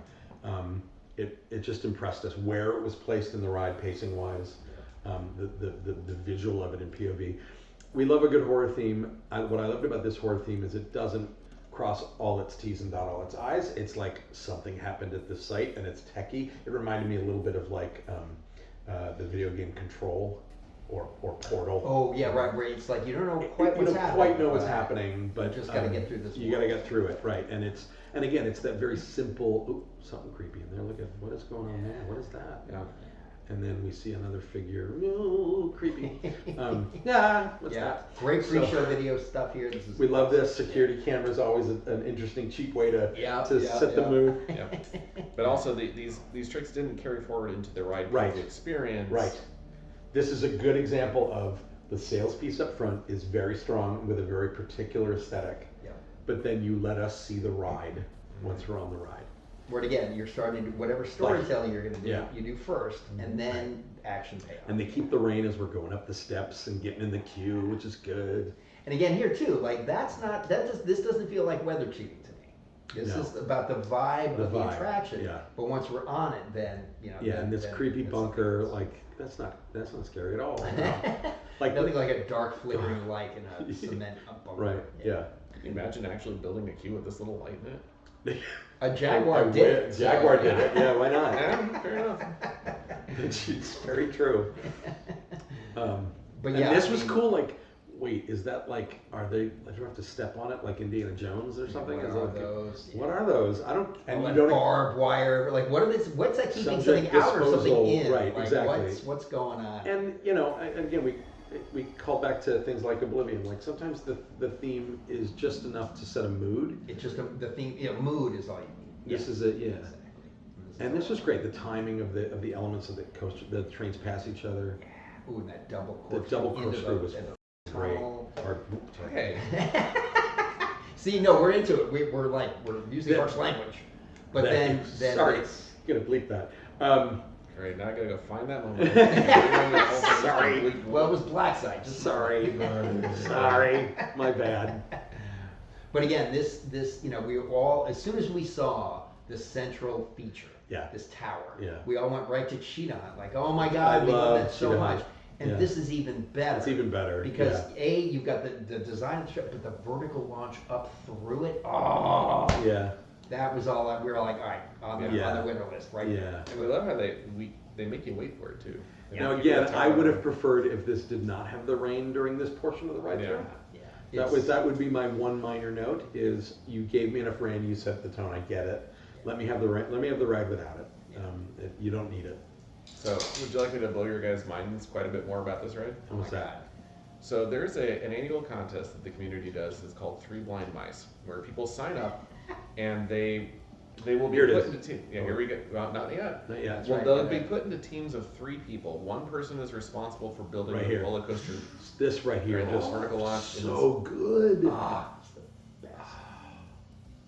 It just impressed us where it was placed in the ride, pacing wise, the visual of it in POV. We love a good horror theme. What I loved about this horror theme is it doesn't cross all its T's and dot all its I's. It's like something happened at the site and it's techie. It reminded me a little bit of like the video game Control or Portal. Oh yeah, right. Where it's like you don't know quite what's happening. You don't quite know what's happening, but you just gotta get through this. You gotta get through it, right? And again, it's that very simple. Ooh, something creepy in there. Look at what is going on there. What is that? Yeah. And then we see another figure. Ooh, creepy. What's that? Great pre-show video stuff here. We love this. Security camera is always an interesting, cheap way to set the mood. Yeah. But also, these tricks didn't carry forward into the ride experience. Right. This is a good example of the sales piece up front is very strong with a very particular aesthetic. Yeah. But then you let us see the ride once we're on the ride. Where again, you're starting to whatever storytelling you're going to do, you do first, and then action payoff. And they keep the rain as we're going up the steps and getting in the queue, which is good. And again, here too, like this doesn't feel like weather cheating to me. This No. is about the vibe of the vibe, attraction. yeah. But once we're on it, then Yeah, then- and this then creepy it's- bunker, like that's not scary at all. No. Like Nothing like a dark flickering light in a cement bunker. right, yeah. Can you imagine actually building a queue with this little light in it? A Jaguar did it. Jaguar did it. Yeah, why not? Yeah, fair enough. It's very true. But and yeah, this I was mean- cool. Like, wait, is that like? Are they? Do you have to step on it like Indiana Jones or something? What Is are that- those? What are those? I don't. And All you that don't. barbed wire. Like, what are this? What's that keeping Subject something out or something disposal, in? right, Like, exactly. What's going on? And again, we call back to things like Oblivion. Like sometimes the theme is just enough to set a mood. It's just the theme. Mood is all you need. This is it, yeah. Exactly. And this was great. The timing of the elements of the coaster, the trains pass each other. Ooh, and that double The corkscrew. double into corkscrew the- was into the great. tunnel. Or, Hey, See, no, we're into it. We're using That- harsh language, but that- then sorry, it's gonna bleep that. great. Now I gotta go find that moment. Sorry. well, it was black side. Just Sorry, sorry, my bad. But again, this we all, as soon as we saw the central feature, Yeah. this tower, Yeah. we all went right to Cheetah Hunt, like, oh my I God, we love love that so Cheetah much. Hunt. And Yeah. this is even better. It's even better because yeah. you've got the design of the ship, but the vertical launch up through it. Oh, Yeah, that was all. We were like, all right, on Yeah. the winner list, right? yeah. And we love how they make you wait for it too. They Now make you again, wait I for would it. have preferred if this did not have the rain during this portion of the ride. Yeah. through. Yeah. That would be my one minor note is you gave me enough rain, you set the tone, I get it. Let me have the rain, let me have the ride without it. You don't need it. So, would you like me to blow your guys' minds quite a bit more about this ride? And what's that? So there's an annual contest that the community does. It's called Three Blind Mice, where people sign up and they will be Here it put is. into teams. Yeah, here we go. Well, not yet. Not yet. Well, right, they'll yeah. be put into teams of 3 people. One person is responsible for building Right the here. roller coaster. This right here, Right, this just vertical launch. so good. Ah, it's the best.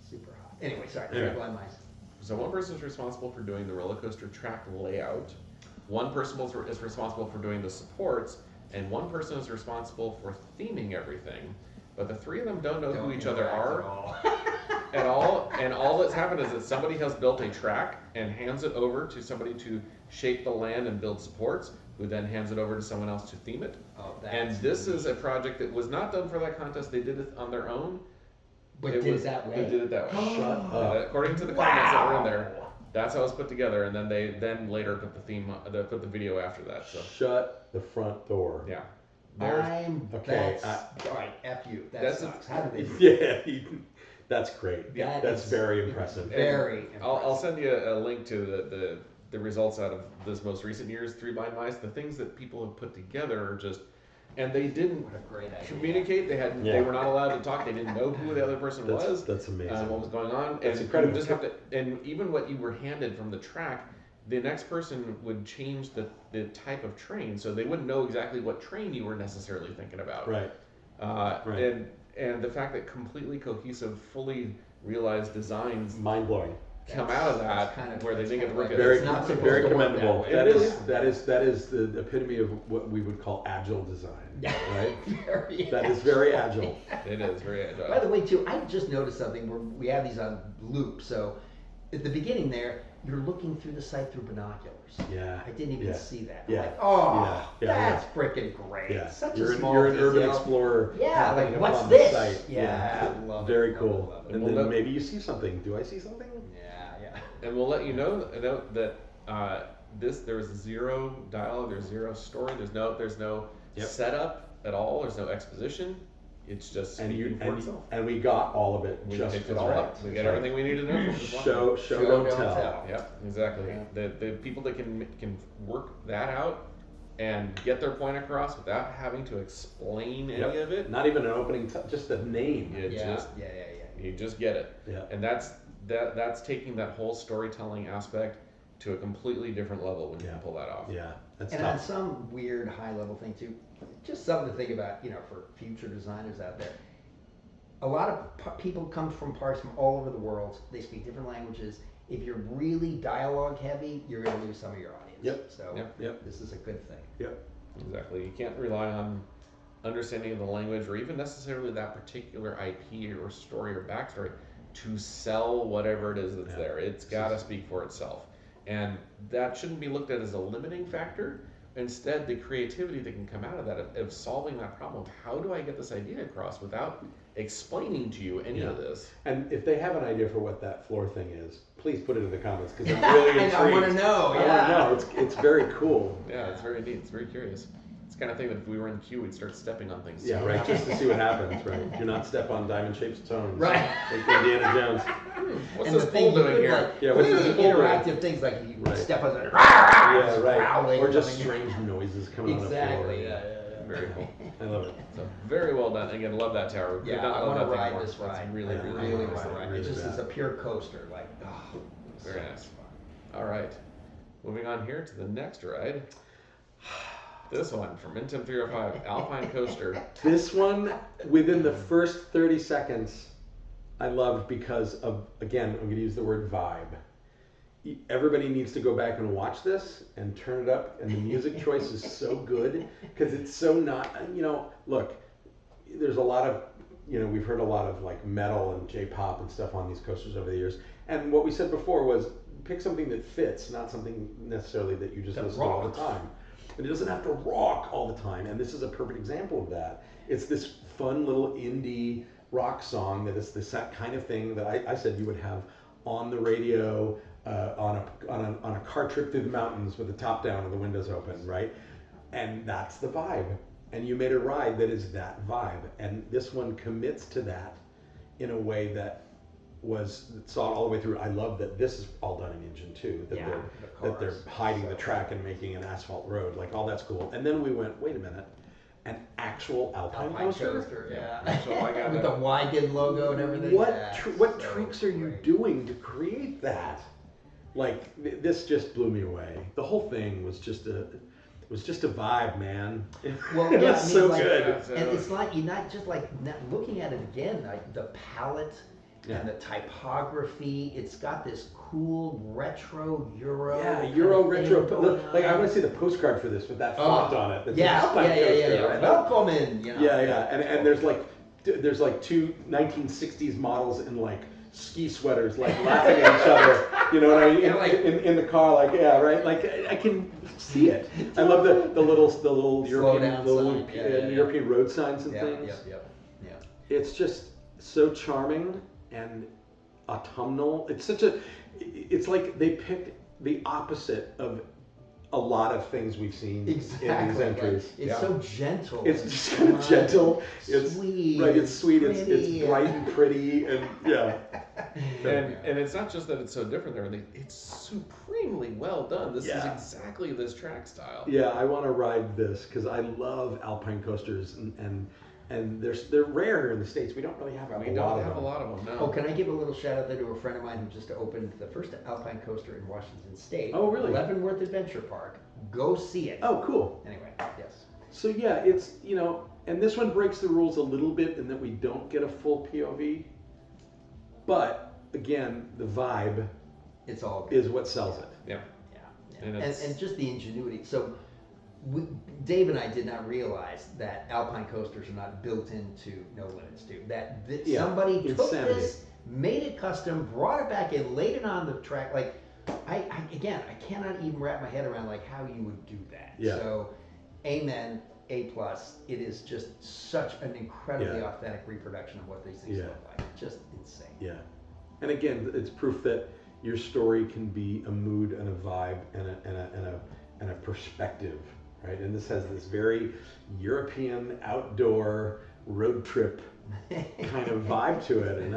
Super hot. Anyway, sorry. Anyway. Blind mice. So one person is responsible for doing the roller coaster track layout. One person is responsible for doing the supports, and one person is responsible for theming everything. But the 3 of them don't know who each other interact are at all. at all. And all that's happened is that somebody has built a track and hands it over to somebody to shape the land and build supports, who then hands it over to someone else to theme it. Oh, And that's this is a project that was not done for that contest. They did it on their own. But It did was- it that way. They did it that way. Shut up. According to the comments that were in there, that's how it was put together. And then they later put the theme, put the video after that. So Shut the front door. yeah, Okay, All right, F you. That That's sucks. How did they do that? Yeah, that's great. That That's is very impressive. Very I'll impressive. send you a link to the results out of this most recent year's Three Blind Mice. The things that people have put together are just, and they didn't What a great idea. communicate. They Yeah. were not allowed to talk. They didn't know who the other person was. That's amazing. What was going on? That's and incredible. You just have to, and even what you were handed from the track, the next person would change the type of train, so they wouldn't know exactly what train you were necessarily thinking about. Right. Right. And the fact that completely cohesive, fully realized designs Mind blowing. come out of That's that, kind of- where they that's didn't get to kind look of at like- Very, It's not supposed very to work that commendable. way. That is the epitome of what we would call agile design. Right. Very That is very agile. It is very agile. By the way, too, I just noticed something where we have these on loop. So at the beginning there, you're looking through the site through binoculars. Yeah. I didn't even Yeah. see that. Yeah. I'm like, oh, Yeah. Yeah. that's freaking great. Yeah. Such You're a an, small you're an urban detail. explorer. Yeah, happening like, what's upon the this? site. Yeah, I love it. Very love it, cool. love it. And Well, then that- maybe you see something. Do I see something? Yeah. And we'll let you know that there's zero dialogue, there's zero story, there's no Yep. setup at all, there's no exposition. It's just And speaking for itself. and we got all of it We just picked as it all right. up. We got everything we need to know. from just watching Show, it. show, don't tell. Yep, exactly. Yeah. The people that can work that out and get their point across without having to explain any Yep. of it, Not even an opening, just a name. you you just get it. Yeah. And that's taking that whole storytelling aspect to a completely different level when you Yeah. can pull that off. Yeah. That's And on tough. some weird high level thing too, just something to think about, for future designers out there. A lot of people come from parts from all over the world. They speak different languages. If you're really dialogue heavy, you're going to lose some of your audience. Yep. So Yep. this is a good thing. Yep. Exactly. You can't rely on understanding of the language or even necessarily that particular IP or story or backstory to sell whatever it is that's there. It's got to speak for itself. And that shouldn't be looked at as a limiting factor. Instead, the creativity that can come out of that, of solving that problem, how do I get this idea across without explaining to you any of this? And if they have an idea for what that floor thing is, please put it in the comments because I'm really intrigued. I want to know. I want to know. It's very cool. Yeah, it's very neat. It's very curious. It's the kind of thing that if we were in queue, we'd start stepping on things. Yeah, right. Just to see what happens. Right. Do not step on diamond-shaped stones. Right. Like Indiana Jones. What's And this the pole thing you doing could, here? like, Yeah, what what's are this the pole doing? interactive things like you Right. step on it, Yeah, right. growling, Or just something. strange noises coming on the floor. Exactly. Yeah. Very cool. I love it. So very well done. Again, love that tower. Yeah, Could not I love want to that thing ride more. this That's ride. really, I really, really really want to nice. ride. Really It just bad. is a pure coaster. Like, oh, Very nice. All right. Moving on here to the next ride. This one from Intim 305, Alpine Coaster. This one, within the first 30 seconds, I loved because of, again, I'm going to use the word vibe. Everybody needs to go back and watch this and turn it up, and the music choice is so good because it's so not, look, there's a lot of, we've heard a lot of like metal and J-pop and stuff on these coasters over the years, and what we said before was pick something that fits, not something necessarily that you just That listen to all the rocks. time. And it doesn't have to rock all the time, and this is a perfect example of that. It's this fun little indie rock song that is this kind of thing that I said you would have on the radio, on a car trip through the mountains with the top down and the windows open, right? And that's the vibe. And you made a ride that is that vibe. And this one commits to that in a way that saw it all the way through. I love that this is all done in Engine 2, that they're hiding the track and making an asphalt road. Like, all that's cool. And then we went, wait a minute, an actual Alpine coaster? Yeah. So I got With the Wyden logo and everything. What Yeah, what so tricks are you great. doing to create that? Like this just blew me away. The whole thing was just a vibe, man. Well, It yeah, was I mean, so like, good. And it's not, you're not just like looking at it again, like the palette Yeah. and the typography. It's got this cool retro Euro. Yeah, kind Euro of thing retro. going Like, I on. want to see the postcard for this with that font on it. That's an Yeah, Alpine yeah, coaster, yeah. right? Welcome in. Yeah. And there's like two 1960s models in like ski sweaters, like laughing at each other. You know what I mean? Yeah, like- in the car, like, yeah, right. Like, I can see it. I love the little Slow European down little sign. Yeah. European road signs and Yeah, things. yep. It's just so charming and autumnal. It's like they picked the opposite of a lot of things we've seen Exactly. in these Like, entries. it's so gentle. It's and just kind of fun, gentle. It's sweet. right. It's sweet. It's pretty, bright and pretty, and yeah. And it's not just that it's so different and everything, it's supremely well done. This is Yeah. exactly this track style. Yeah, I want to ride this because I love Alpine coasters, and they're rare here in the States. We don't really have We a don't lot have of a them. lot of them now. Oh, can I give a little shout out there to a friend of mine who just opened the first Alpine coaster in Washington State? Oh, really? Leavenworth Adventure Park. Go see it. Oh, cool. Anyway, yes. So yeah, it's and this one breaks the rules a little bit in that we don't get a full POV, but again, the vibe It's all good. is what sells it. Yeah. Yeah. And And, it's- just the ingenuity. So Dave and I did not realize that Alpine coasters are not built into No Limits 2. That Yeah, somebody took insanity. this, made it custom, brought it back in, laid it on the track. Like, I cannot even wrap my head around like how you would do that. Yeah. So, amen, A+. It is just such an incredibly Yeah. authentic reproduction of what these things Yeah. look like. Just insane. Yeah, and again, it's proof that your story can be a mood and a vibe and a perspective, right? And this has this very European outdoor road trip kind of vibe to it, and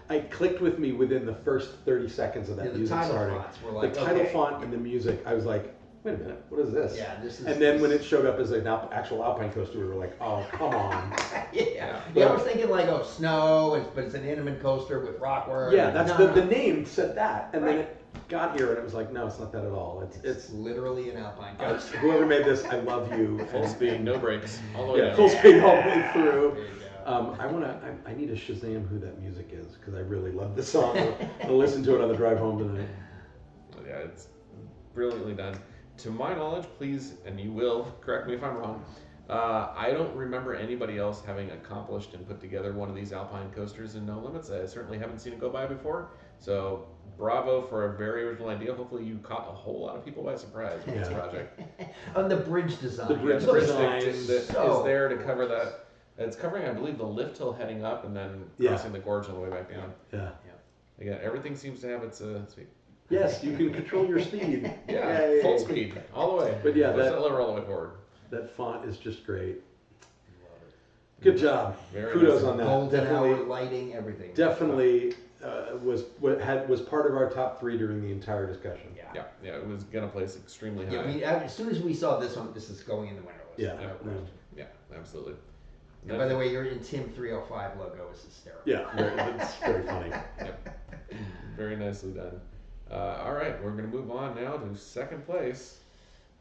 I clicked with me within the first 30 seconds of that Yeah, the music title starting. fonts were like, the title okay. font and the music, I was like, wait a minute, what is this? Yeah, this is. And then when it showed up as an actual Alpine coaster, we were like, oh, come on. Yeah. But- I was thinking like, oh, snow, but it's an Intamin coaster with rockwork. Yeah, that's No, the no. name said that, and then Right. it got here and it was like, no, it's not that at all. It's literally an Alpine coaster. whoever made this, I love you. Full and speed, no brakes, all the way Yeah, down. full speed all the way through. There you go. I need to Shazam who that music is because I really love the song. I'll listen to it on the drive home tonight. Yeah, it's brilliantly done. To my knowledge, please, and you will correct me if I'm wrong, I don't remember anybody else having accomplished and put together one of these Alpine coasters in No Limits. I certainly haven't seen it go by before. So bravo for a very original idea. Hopefully you caught a whole lot of people by surprise with this project. On the bridge design. The bridge The bridge design that is there to cover that. It's covering, I believe, the lift hill heading up and then crossing the gorge on the way back down. Yeah. Again, everything seems to have its speed. Yes, you can control your speed. Yeah, Yay. full speed, all the way. But yeah, Push that- that lever all the way forward. That font is just great. Good job. Very Kudos nice. on that. Golden hour, Definitely, lighting, everything. definitely was part of our top 3 during the entire discussion. Yeah. Yeah, it was gonna place extremely high. Yeah, I mean, as soon as we saw this one, this is going in the winner list. Yeah. No question. Yeah, absolutely. And by the way, your Tim 305 logo is hysterical. Yeah, it's very funny. Yep. Very nicely done. All right, we're gonna move on now to second place.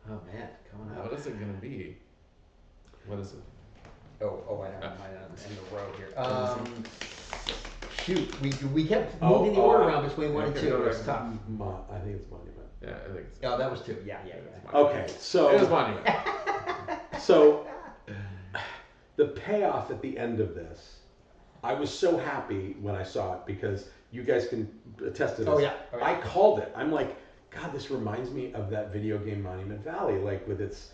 Oh man, coming up. What is it gonna be? What is it? Oh, I don't have mine in the row here. Shoot, we kept moving the order around between 1 and 2. It was tough. I think it's Monument. Yeah, I think it's. Oh, that was 2. Yeah. Okay, so It was Monument. So the payoff at the end of this, I was so happy when I saw it because you guys can attest to this. Oh, yeah. I called it. I'm like, God, this reminds me of that video game Monument Valley, like with its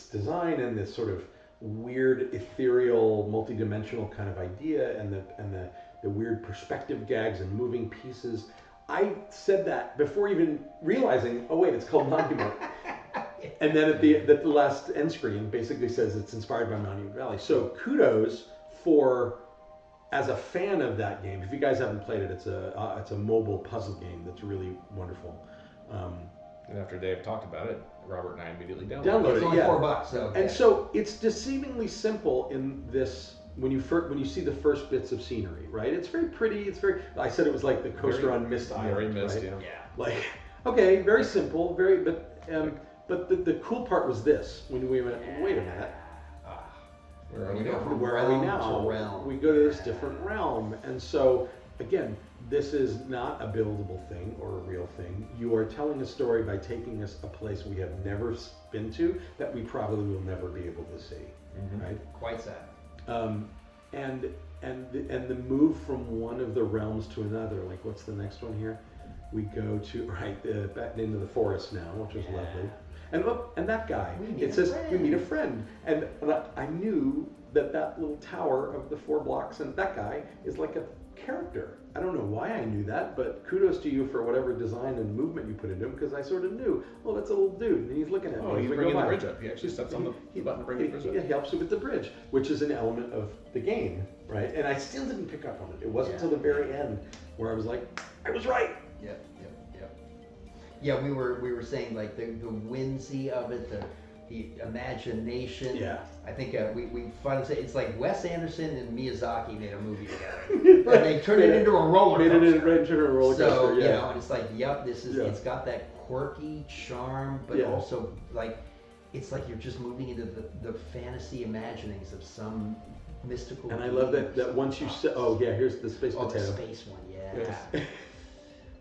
design and this sort of weird, ethereal, multi-dimensional kind of idea, and the weird perspective gags and moving pieces. I said that before even realizing, oh wait, it's called Monument. And then at the last end screen basically says it's inspired by Monument Valley. So kudos for, as a fan of that game. If you guys haven't played it, it's a mobile puzzle game that's really wonderful. And after Dave talked about it, Robert and I immediately downloaded Download it. It's only $4, so. And so it's deceivingly simple in this. When you see the first bits of scenery, right? It's very pretty. It's very. I said it was like the coaster on Mist Island. Very mist, right? yeah. Like, okay, very simple, but the cool part was this. When we went, wait a minute, Where are we go now? from where are we realm now? to realm. We go to this different realm, and so again, this is not a buildable thing or a real thing. You are telling a story by taking us a place we have never been to that we probably will never be able to see, right? Quite sad. And the move from one of the realms to another. Like, what's the next one here? We go to back into the forest now, which was lovely. And look, and that guy. It says we meet a friend, and I knew that little tower of the 4 blocks and that guy is like a character. I don't know why I knew that, but kudos to you for whatever design and movement you put into him, because I sort of knew, oh, that's a little dude, and he's looking at me. Oh, he's as we bringing go the by. bridge up. He actually steps on the button to bring the bridge up. It helps you with the bridge, which is an element of the game, right? And I still didn't pick up on it. It wasn't until the very end where I was like, I was right. Yep. Yeah, we were saying like the whimsy of it, the imagination. Yeah. I think we finally say it's like Wes Anderson and Miyazaki made a movie together, and they turned it into a roller coaster. Made it into a roller coaster. So yeah. you know, and it's like, yep, this is. Yeah. It's got that quirky charm, but also like, it's like you're just moving into the fantasy imaginings of some mystical. And I love that once you say, oh yeah, here's the space Oh, potato. the space one, yeah. Yes.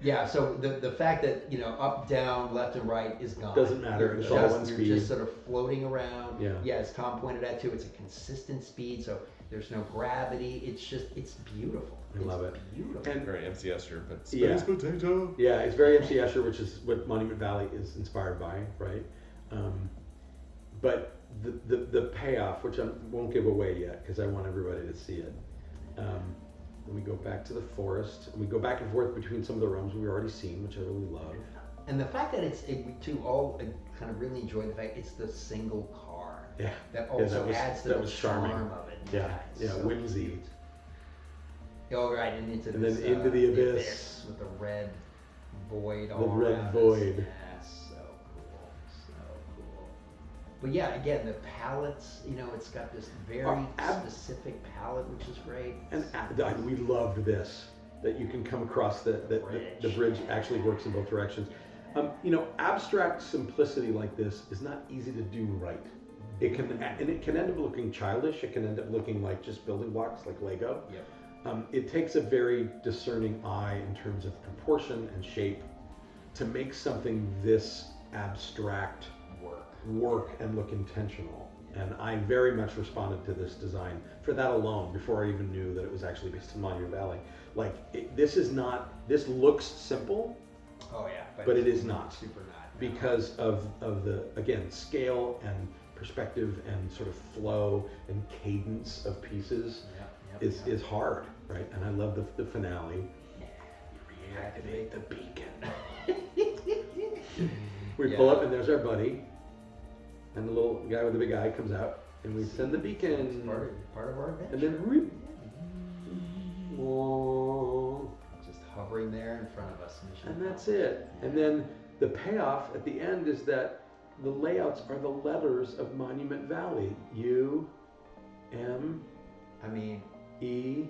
Yeah, so the fact that, you know, up, down, left, and right is gone. Doesn't matter, You're it's all just, one you're speed. just sort of floating around. Yeah. As Tom pointed out too, it's a consistent speed, so there's no gravity. It's beautiful. I love it. Beautiful. And Very MC Escher, but Yeah. space potato. yeah, it's very MC Escher, which is what Monument Valley is inspired by, right? But the payoff, which I won't give away yet because I want everybody to see it. Then we go back to the forest, and we go back and forth between some of the realms we've already seen, which I really love. And the fact that we too all kind of really enjoy the fact it's the single car. Yeah. That also adds to that the was charm charming. of it. Yeah, it's so whimsy. cute. Oh, right, and into And this, then into the abyss. with the red void all The red around us. void. Yeah, so cool. But yeah, again, the palettes, you know, it's got this very specific palette, which is great. And we loved this, that you can come across the bridge actually works in both directions. You know, abstract simplicity like this is not easy to do right. It can end up looking childish. It can end up looking like just building blocks, like Lego. Yep. It takes a very discerning eye in terms of proportion and shape to make something this abstract work and look intentional. And I very much responded to this design for that alone before I even knew that it was actually based in Monument Valley. Like, this looks simple, Oh yeah, but it is not. Super not. Because of the, again, scale and perspective and sort of flow and cadence of pieces is hard, right? And I love the finale. You reactivate the beacon. We pull up and there's our buddy, and the little guy with the big eye comes out, and we send the beacon. It's part of our adventure. And then just hovering there in front of us. And that's it. And then the payoff at the end is that the layouts are the letters of Monument Valley. U, M, E,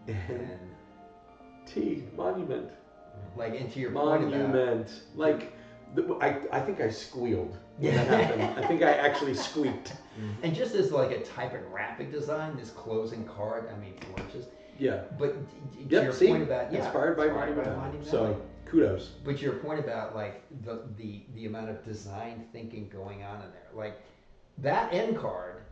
N, T. Monument. Like, into your point about... Monument. Like, I think I squealed when that happened. I think I actually squeaked. And just as like a typographic design, this closing card, gorgeous. Yeah. But to your point about... inspired by Monument Valley. So, kudos. But your point about like the amount of design thinking going on in there, like that end card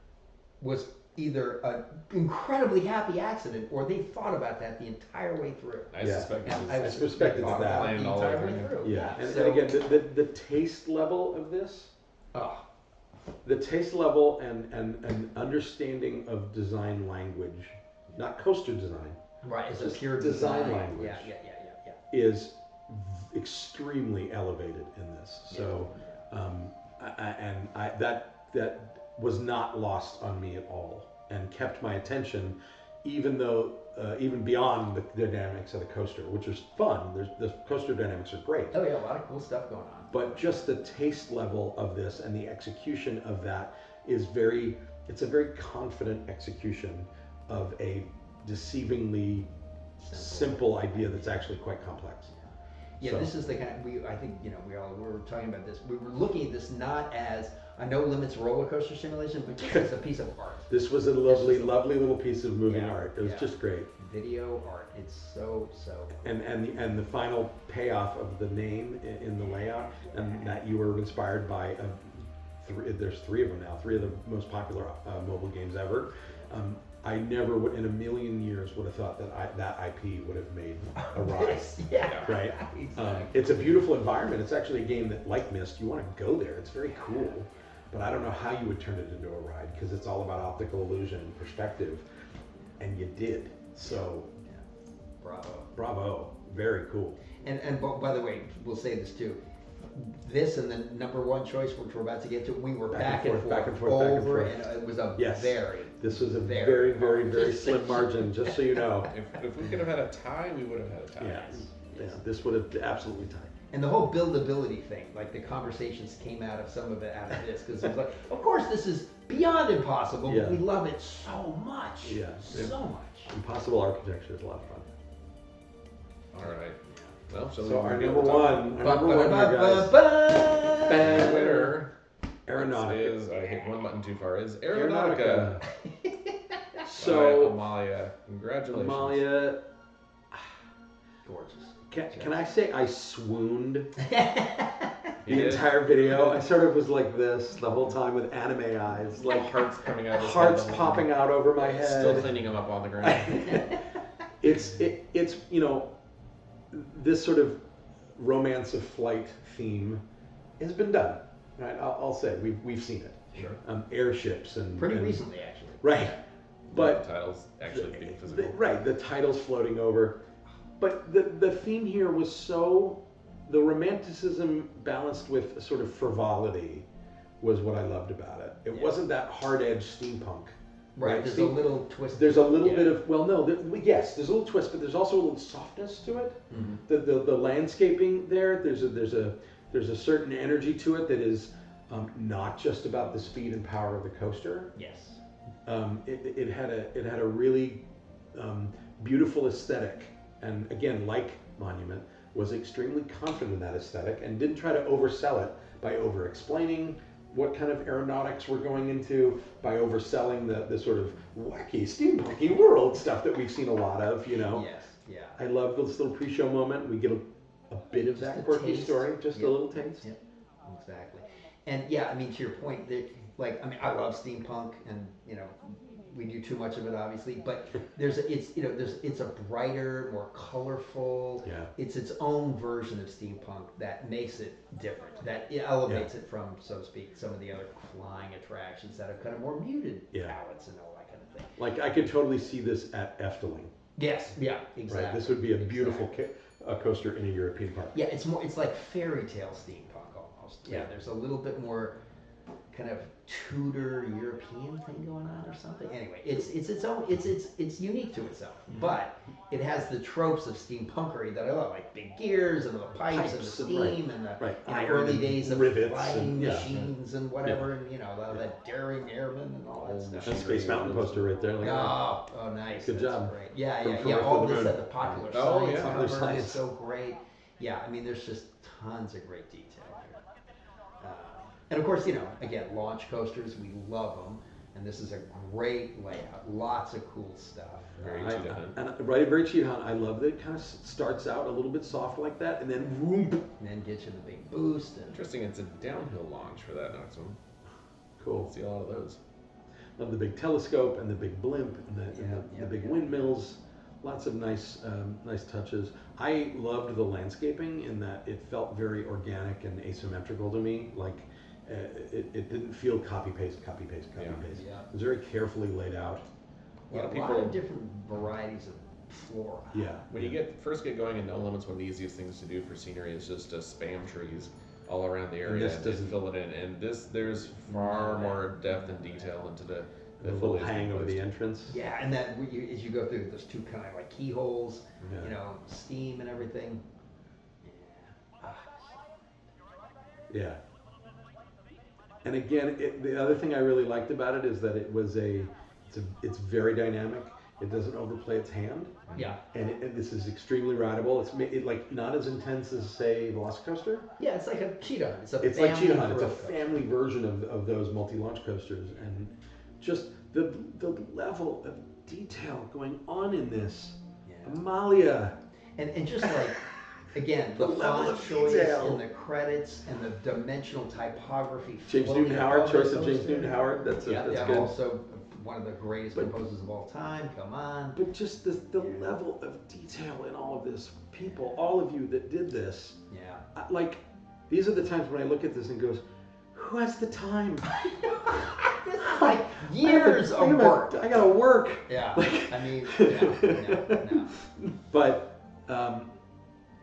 was either an incredibly happy accident or they thought about that the entire way through. I suspect I suspected that. The entire way through. Yeah. And again, the taste level of this. The taste level and understanding of design language, not coaster design. Right, it's a pure design language. Yeah. Is extremely elevated in this. So, that was not lost on me at all, and kept my attention, even though even beyond the dynamics of the coaster, which is fun. The coaster dynamics are great. Oh yeah, a lot of cool stuff going on. But just the taste level of this and the execution of that is it's a very confident execution of a deceivingly simple idea that's actually quite complex. Yeah, this is the kind of, I think, we were talking about this. We were looking at this not as a no limits roller coaster simulation, but just as a piece of art. This was a lovely little piece of moving art. It was just great. Video art. It's so. And the final payoff of the name in the layout, and that you were inspired by. There's 3 of them now. 3 of the most popular mobile games ever. I never would, in a million years, would have thought that IP would have made a ride. Right? Exactly. It's a beautiful environment. It's actually a game that, like Myst, you want to go there. It's very cool. But I don't know how you would turn it into a ride, because it's all about optical illusion and perspective. And you did. So, bravo. Very cool. And by the way, we'll say this too. This and the number 1 choice, which we're about to get to, we were back and forth over, and it was a This was a very slim margin, just so you know. If we could have had a tie, we would have had a tie. Yes. This would have absolutely tied. And the whole buildability thing, like the conversations came out of some of it out of this, because it was like, of course this is beyond impossible, but we love it so much. Yeah. So much. Impossible architecture is a lot of fun. All right. Well, so our number one, guys. Winner. Aeronautica. Is, I hit one button too far. Is Aeronautica. So Amalia, congratulations. Amalia, gorgeous. Can I say I swooned the entire video? I sort of was like this the whole time with anime eyes, like hearts coming out. Hearts popping out over my head. Still cleaning them up on the ground. It's this sort of romance of flight theme has been done, right? I'll say we've seen it. Sure. Airships and pretty recently, actually. Right, but the titles actually being physical. The titles floating over, but the theme here was so the romanticism balanced with a sort of frivolity was what I loved about it. It wasn't that hard-edged steampunk. Right, there's a little twist. There's a little bit of, there's a little twist, but there's also a little softness to it. Mm-hmm. The landscaping there's a certain energy to it that is not just about the speed and power of the coaster. Yes. It had a really beautiful aesthetic, and again, like Monument, was extremely confident in that aesthetic and didn't try to oversell it by over-explaining what kind of aeronautics we're going into, by overselling the sort of wacky, steampunky world stuff that we've seen a lot of, Yes, yeah. I love this little pre-show moment. We get a bit of that quirky story, just a little taste. Yep, exactly. And yeah, I mean, to your point, like, I mean, I love steampunk, and we do too much of it, obviously. But it's a brighter, more colorful. Yeah. It's its own version of steampunk that makes it different. That it elevates it from, so to speak, some of the other flying attractions that have kind of more muted palettes and all that kind of thing. Like I could totally see this at Efteling. Yes. Yeah. Exactly. Right. This would be a beautiful coaster in a European park. Yeah. It's like fairy tale steampunk almost. Yeah. There's a little bit more kind of Tudor European thing going on or something. Anyway, it's its own. It's unique to itself, but it has the tropes of steampunkery that I love, like big gears and the pipes and the steam and the early days of flying machines and whatever, and that daring airmen and all that stuff. And Space Mountain poster right there. Like, oh, nice. Good job. Great. Yeah. All this at the Popular Science Popular cover Science. is so great. Yeah, I mean, there's just tons of great detail here. And of course, again, launch coasters, we love them. And this is a great layout. Lots of cool stuff. Very cheetah hunt. Very cheetah hunt. I love that it kind of starts out a little bit soft like that, and then whoop. And then gets you the big boost. Interesting, it's a downhill launch for that next one. Cool. See a lot of those. Love the big telescope and the big blimp and the big windmills. Lots of nice touches. I loved the landscaping in that it felt very organic and asymmetrical to me. Like it didn't feel copy paste. Yeah. It was very carefully laid out. A lot of different varieties of flora. Yeah. When you first get going in No Limits, one of the easiest things to do for scenery is just to spam trees all around the area and fill it in. And there's far more depth and detail into the little hang over the entrance. Yeah, and that as you go through, there's two kind of like keyholes, steam and everything. Yeah. And again, the other thing I really liked about it is that it's very dynamic. It doesn't overplay its hand. Yeah. And this is extremely rideable. It's like not as intense as say Velocicoaster. Yeah, it's like a cheetah hunt. It's like cheetah hunt. It's a family version of those multi-launch coasters, and just the level of detail going on in this. Yeah. Amalia. And just like, again, the font choice and the credits and the dimensional typography. James Newton Howard, choice of James Newton Howard. That's good. Also one of the greatest composers of all time. Come on. But just the level of detail in all of this. People, all of you that did this. Yeah. Like, these are the times when I look at this and goes, who has the time? This is like years of work. I gotta work. Yeah. Like, I mean, no. But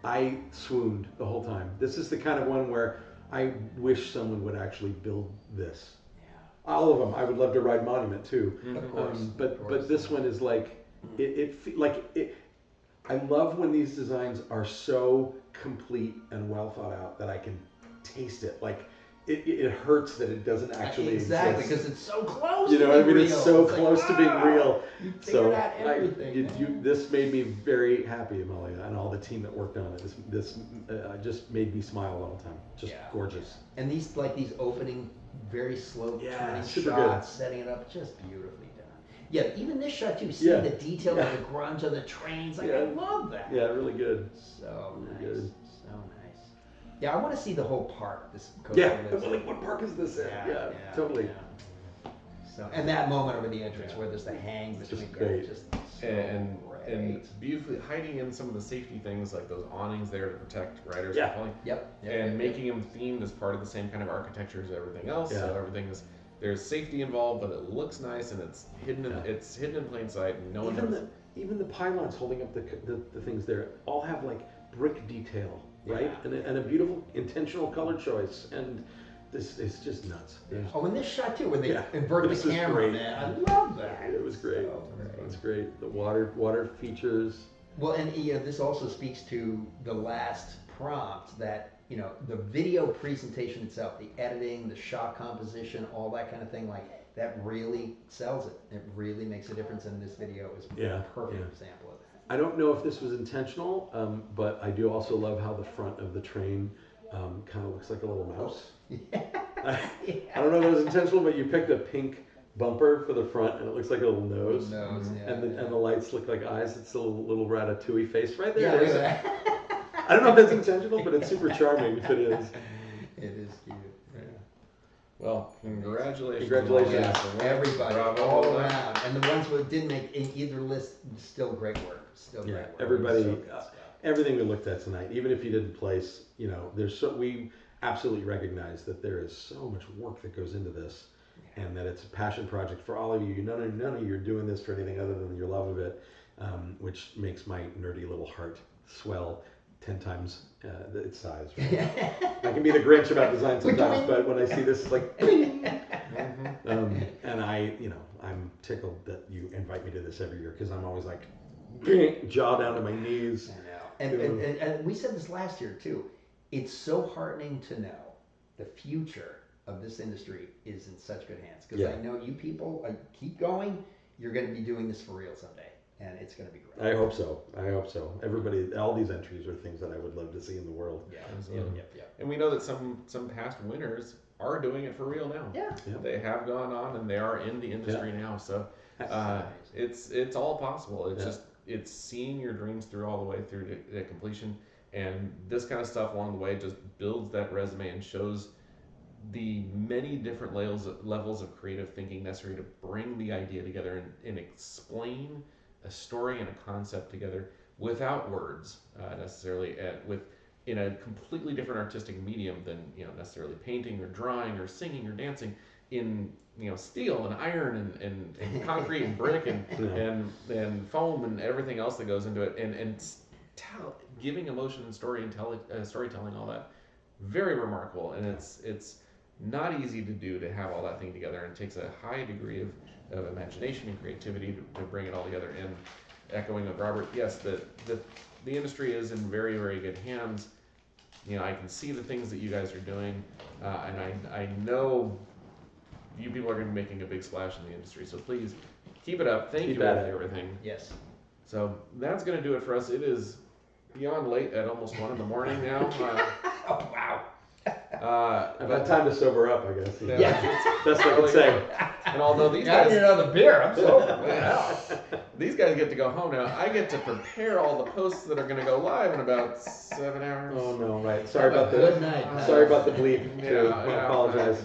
I swooned the whole time. This is the kind of one where I wish someone would actually build this. Yeah. All of them. I would love to ride Monument too. Of course. But this one is like I love when these designs are so complete and well thought out that I can taste it. Like it hurts that it doesn't actually exactly exist. because it's so close. You know what I mean? Real. It's so it's close to being real. You figured out everything. This made me very happy, Amalia, and all the team that worked on it. This just made me smile all the time. Just gorgeous. And these opening, very slow turning super shots, good. setting it up, just beautifully done. Yeah, even this shot too, seeing the detail of the grunge of the trains, I love that. Yeah, really good. So really nice. good. So nice. Yeah, I want to see the whole park. This coaster like what park is this in? Yeah, totally. Yeah. So, and that moment over the entrance where there's the hang between, just great. Just so and great. beautifully hiding in some of the safety things like those awnings there to protect riders Yeah. from falling. Yep. Making them themed as part of the same kind of architecture as everything else. Yeah. So everything is there's safety involved, but it looks nice and it's hidden in plain sight and no one knows. Even the pylons holding up the things there all have like brick detail, right? And a beautiful intentional color choice, and this is just nuts. And this shot too, when they invert the camera, man, I love that. It was great. It was great. The water features. Well, and this also speaks to the last prompt that the video presentation itself, the editing, the shot composition, all that kind of thing, like that really sells it. It really makes a difference, and this video is a perfect example of that. I don't know if this was intentional, but I do also love how the front of the train kind of looks like a little mouse. I don't know if it was intentional, but you picked a pink bumper for the front, and it looks like a little nose. And the lights look like eyes. It's a little ratatouille face right there. I don't know if that's intentional, but it's super charming if it is. It is cute. Well, congratulations. Congratulations. Everybody, Bravo. all around. And the ones who didn't make either list, still great work. Still great work. Everybody, So good stuff. everything we looked at tonight, even if you didn't place, we absolutely recognize that there is so much work that goes into this, and that it's a passion project for all of you. None of you are doing this for anything other than your love of it, which makes my nerdy little heart swell 10 times its size. Right? I can be the Grinch about design sometimes, but when I see this, it's like, and I'm tickled that you invite me to this every year, because I'm always like, jaw down to my knees. I know. And we said this last year too. It's so heartening to know the future of this industry is in such good hands, because I know you people keep going. You're going to be doing this for real someday, and it's going to be great. I hope so. Everybody, all these entries are things that I would love to see in the world. Yeah, absolutely. And we know that some past winners are doing it for real now. Yeah. They have gone on and they are in the industry now. So it's all possible. It's just it's seeing your dreams through all the way through to completion, and this kind of stuff along the way just builds that resume and shows the many different levels of creative thinking necessary to bring the idea together and explain a story and a concept together without words necessarily, in a completely different artistic medium than necessarily painting or drawing or singing or dancing, in steel and iron and concrete and brick and foam and everything else that goes into it, and giving emotion and storytelling, all that, very remarkable. And it's not easy to do, to have all that thing together, and it takes a high degree of imagination and creativity to bring it all together. And echoing with Robert, yes, the industry is in very, very good hands. I can see the things that you guys are doing, and I know you people are going to be making a big splash in the industry. So please keep it up. Thank you for everything. Yes. So that's going to do it for us. It is beyond late at almost 1 a.m. now. Oh, wow. I've had time to sober up, I guess. Yeah. Best I can say. And although these I guys need another beer. I'm sober. these guys get to go home now. I get to prepare all the posts that are going to go live in about 7 hours. Oh no, right. Sorry about the Good night. Sorry about the bleep. Too. I apologize.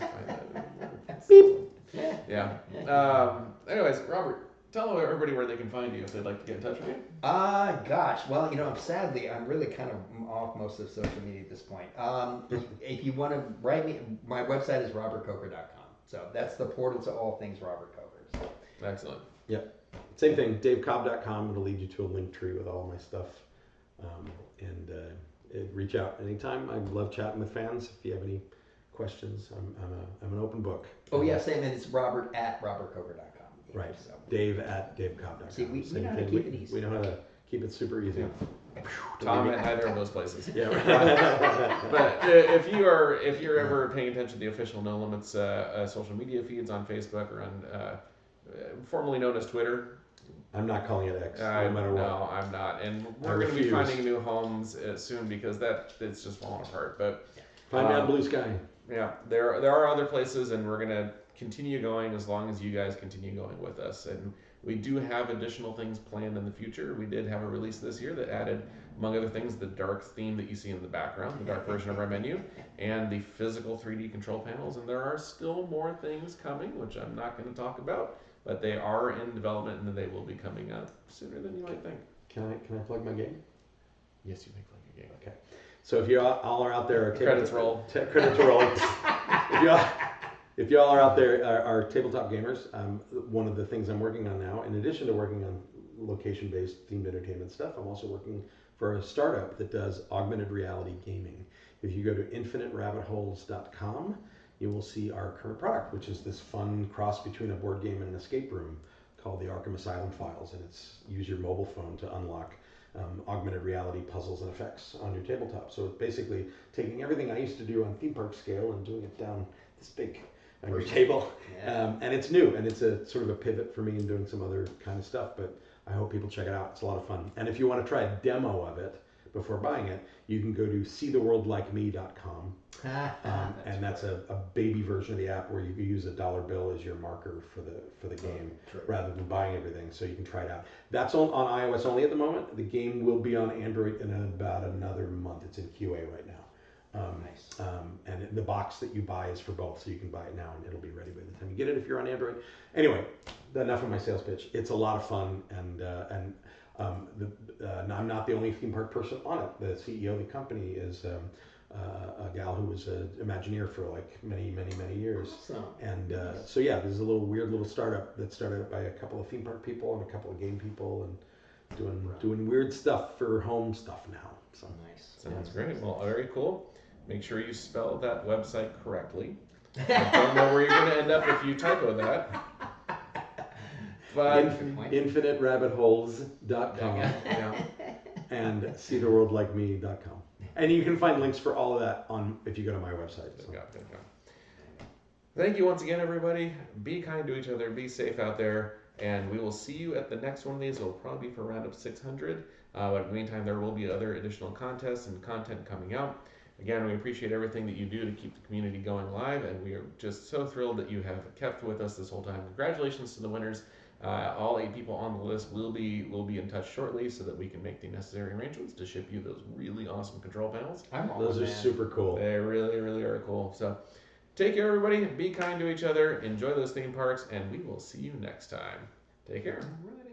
Beep. Yeah. Anyways, Robert, tell everybody where they can find you if they'd like to get in touch with you. Gosh. Well, sadly, I'm really kind of off most of social media at this point. If you want to write me, my website is robertcoker.com. So that's the portal to all things Robert Coker. So. Excellent. Yep. Same thing, davecobb.com. It'll lead you to a link tree with all my stuff. Reach out anytime. I love chatting with fans. If you have any questions, I'm an open book. Oh, yeah, same. And it's Robert at robertcoker.com. Right. So. Dave at davecobb.com. See, we know how to keep it easy. We know how to keep it super easy. Tom at either of those places. Yeah. Right. But if you're ever paying attention to the official No Limits social media feeds on Facebook or on formerly known as Twitter. I'm not calling it X, no matter what. No, I'm not. And we're going to be finding new homes soon, because it's just falling apart. But find me on Blue Sky. Yeah, there are other places, and we're going to continue going as long as you guys continue going with us. And we do have additional things planned in the future. We did have a release this year that added, among other things, the dark theme that you see in the background, the dark version of our menu, and the physical 3D control panels. And there are still more things coming, which I'm not going to talk about, but they are in development, and they will be coming up sooner than you might think. Can I plug my game? Yes, you may plug your game. Okay. So if you all are out there, credits roll. Credits roll. If y'all are out there, are tabletop gamers, one of the things I'm working on now, in addition to working on location-based themed entertainment stuff, I'm also working for a startup that does augmented reality gaming. If you go to infiniterabbitholes.com, you will see our current product, which is this fun cross between a board game and an escape room called the Arkham Asylum Files, and it's use your mobile phone to unlock augmented reality puzzles and effects on your tabletop. So it's basically taking everything I used to do on theme park scale and doing it down this big on your table. Yeah. And it's new, and it's a sort of a pivot for me in doing some other kind of stuff, but I hope people check it out. It's a lot of fun. And if you want to try a demo of it before buying it, you can go to seetheworldlikeme.com. And that's a baby version of the app where you can use a dollar bill as your marker for the game rather than buying everything, so you can try it out. That's on iOS only at the moment. The game will be on Android in about another month. It's in QA right now. Nice. And the box that you buy is for both, so you can buy it now and it'll be ready by the time you get it if you're on Android. Anyway, enough of my sales pitch. It's a lot of fun, and I'm not the only theme park person on it. The CEO of the company is a gal who was an Imagineer for like many years. Awesome. And so yeah, this is a little weird little startup that started by a couple of theme park people and a couple of game people, and doing weird stuff for home stuff now. So Nice. Sounds great. Well, very cool. Make sure you spell that website correctly. I don't know where you're going to end up if you typo that. But infiniterabbitholes.com yeah. and seetheworldlikeme.com. And you can find links for all of that if you go to my website. So. Good job. Thank you once again, everybody. Be kind to each other. Be safe out there. And we will see you at the next one of these. It will probably be for Roundup 600. But in the meantime, there will be other additional contests and content coming out. Again, we appreciate everything that you do to keep the community going live, and we are just so thrilled that you have kept with us this whole time. Congratulations to the winners. All 8 people on the list will be in touch shortly so that we can make the necessary arrangements to ship you those really awesome control panels. Those are super cool. They really are cool. So take care, everybody. Be kind to each other. Enjoy those theme parks, and we will see you next time. Take care. Alrighty.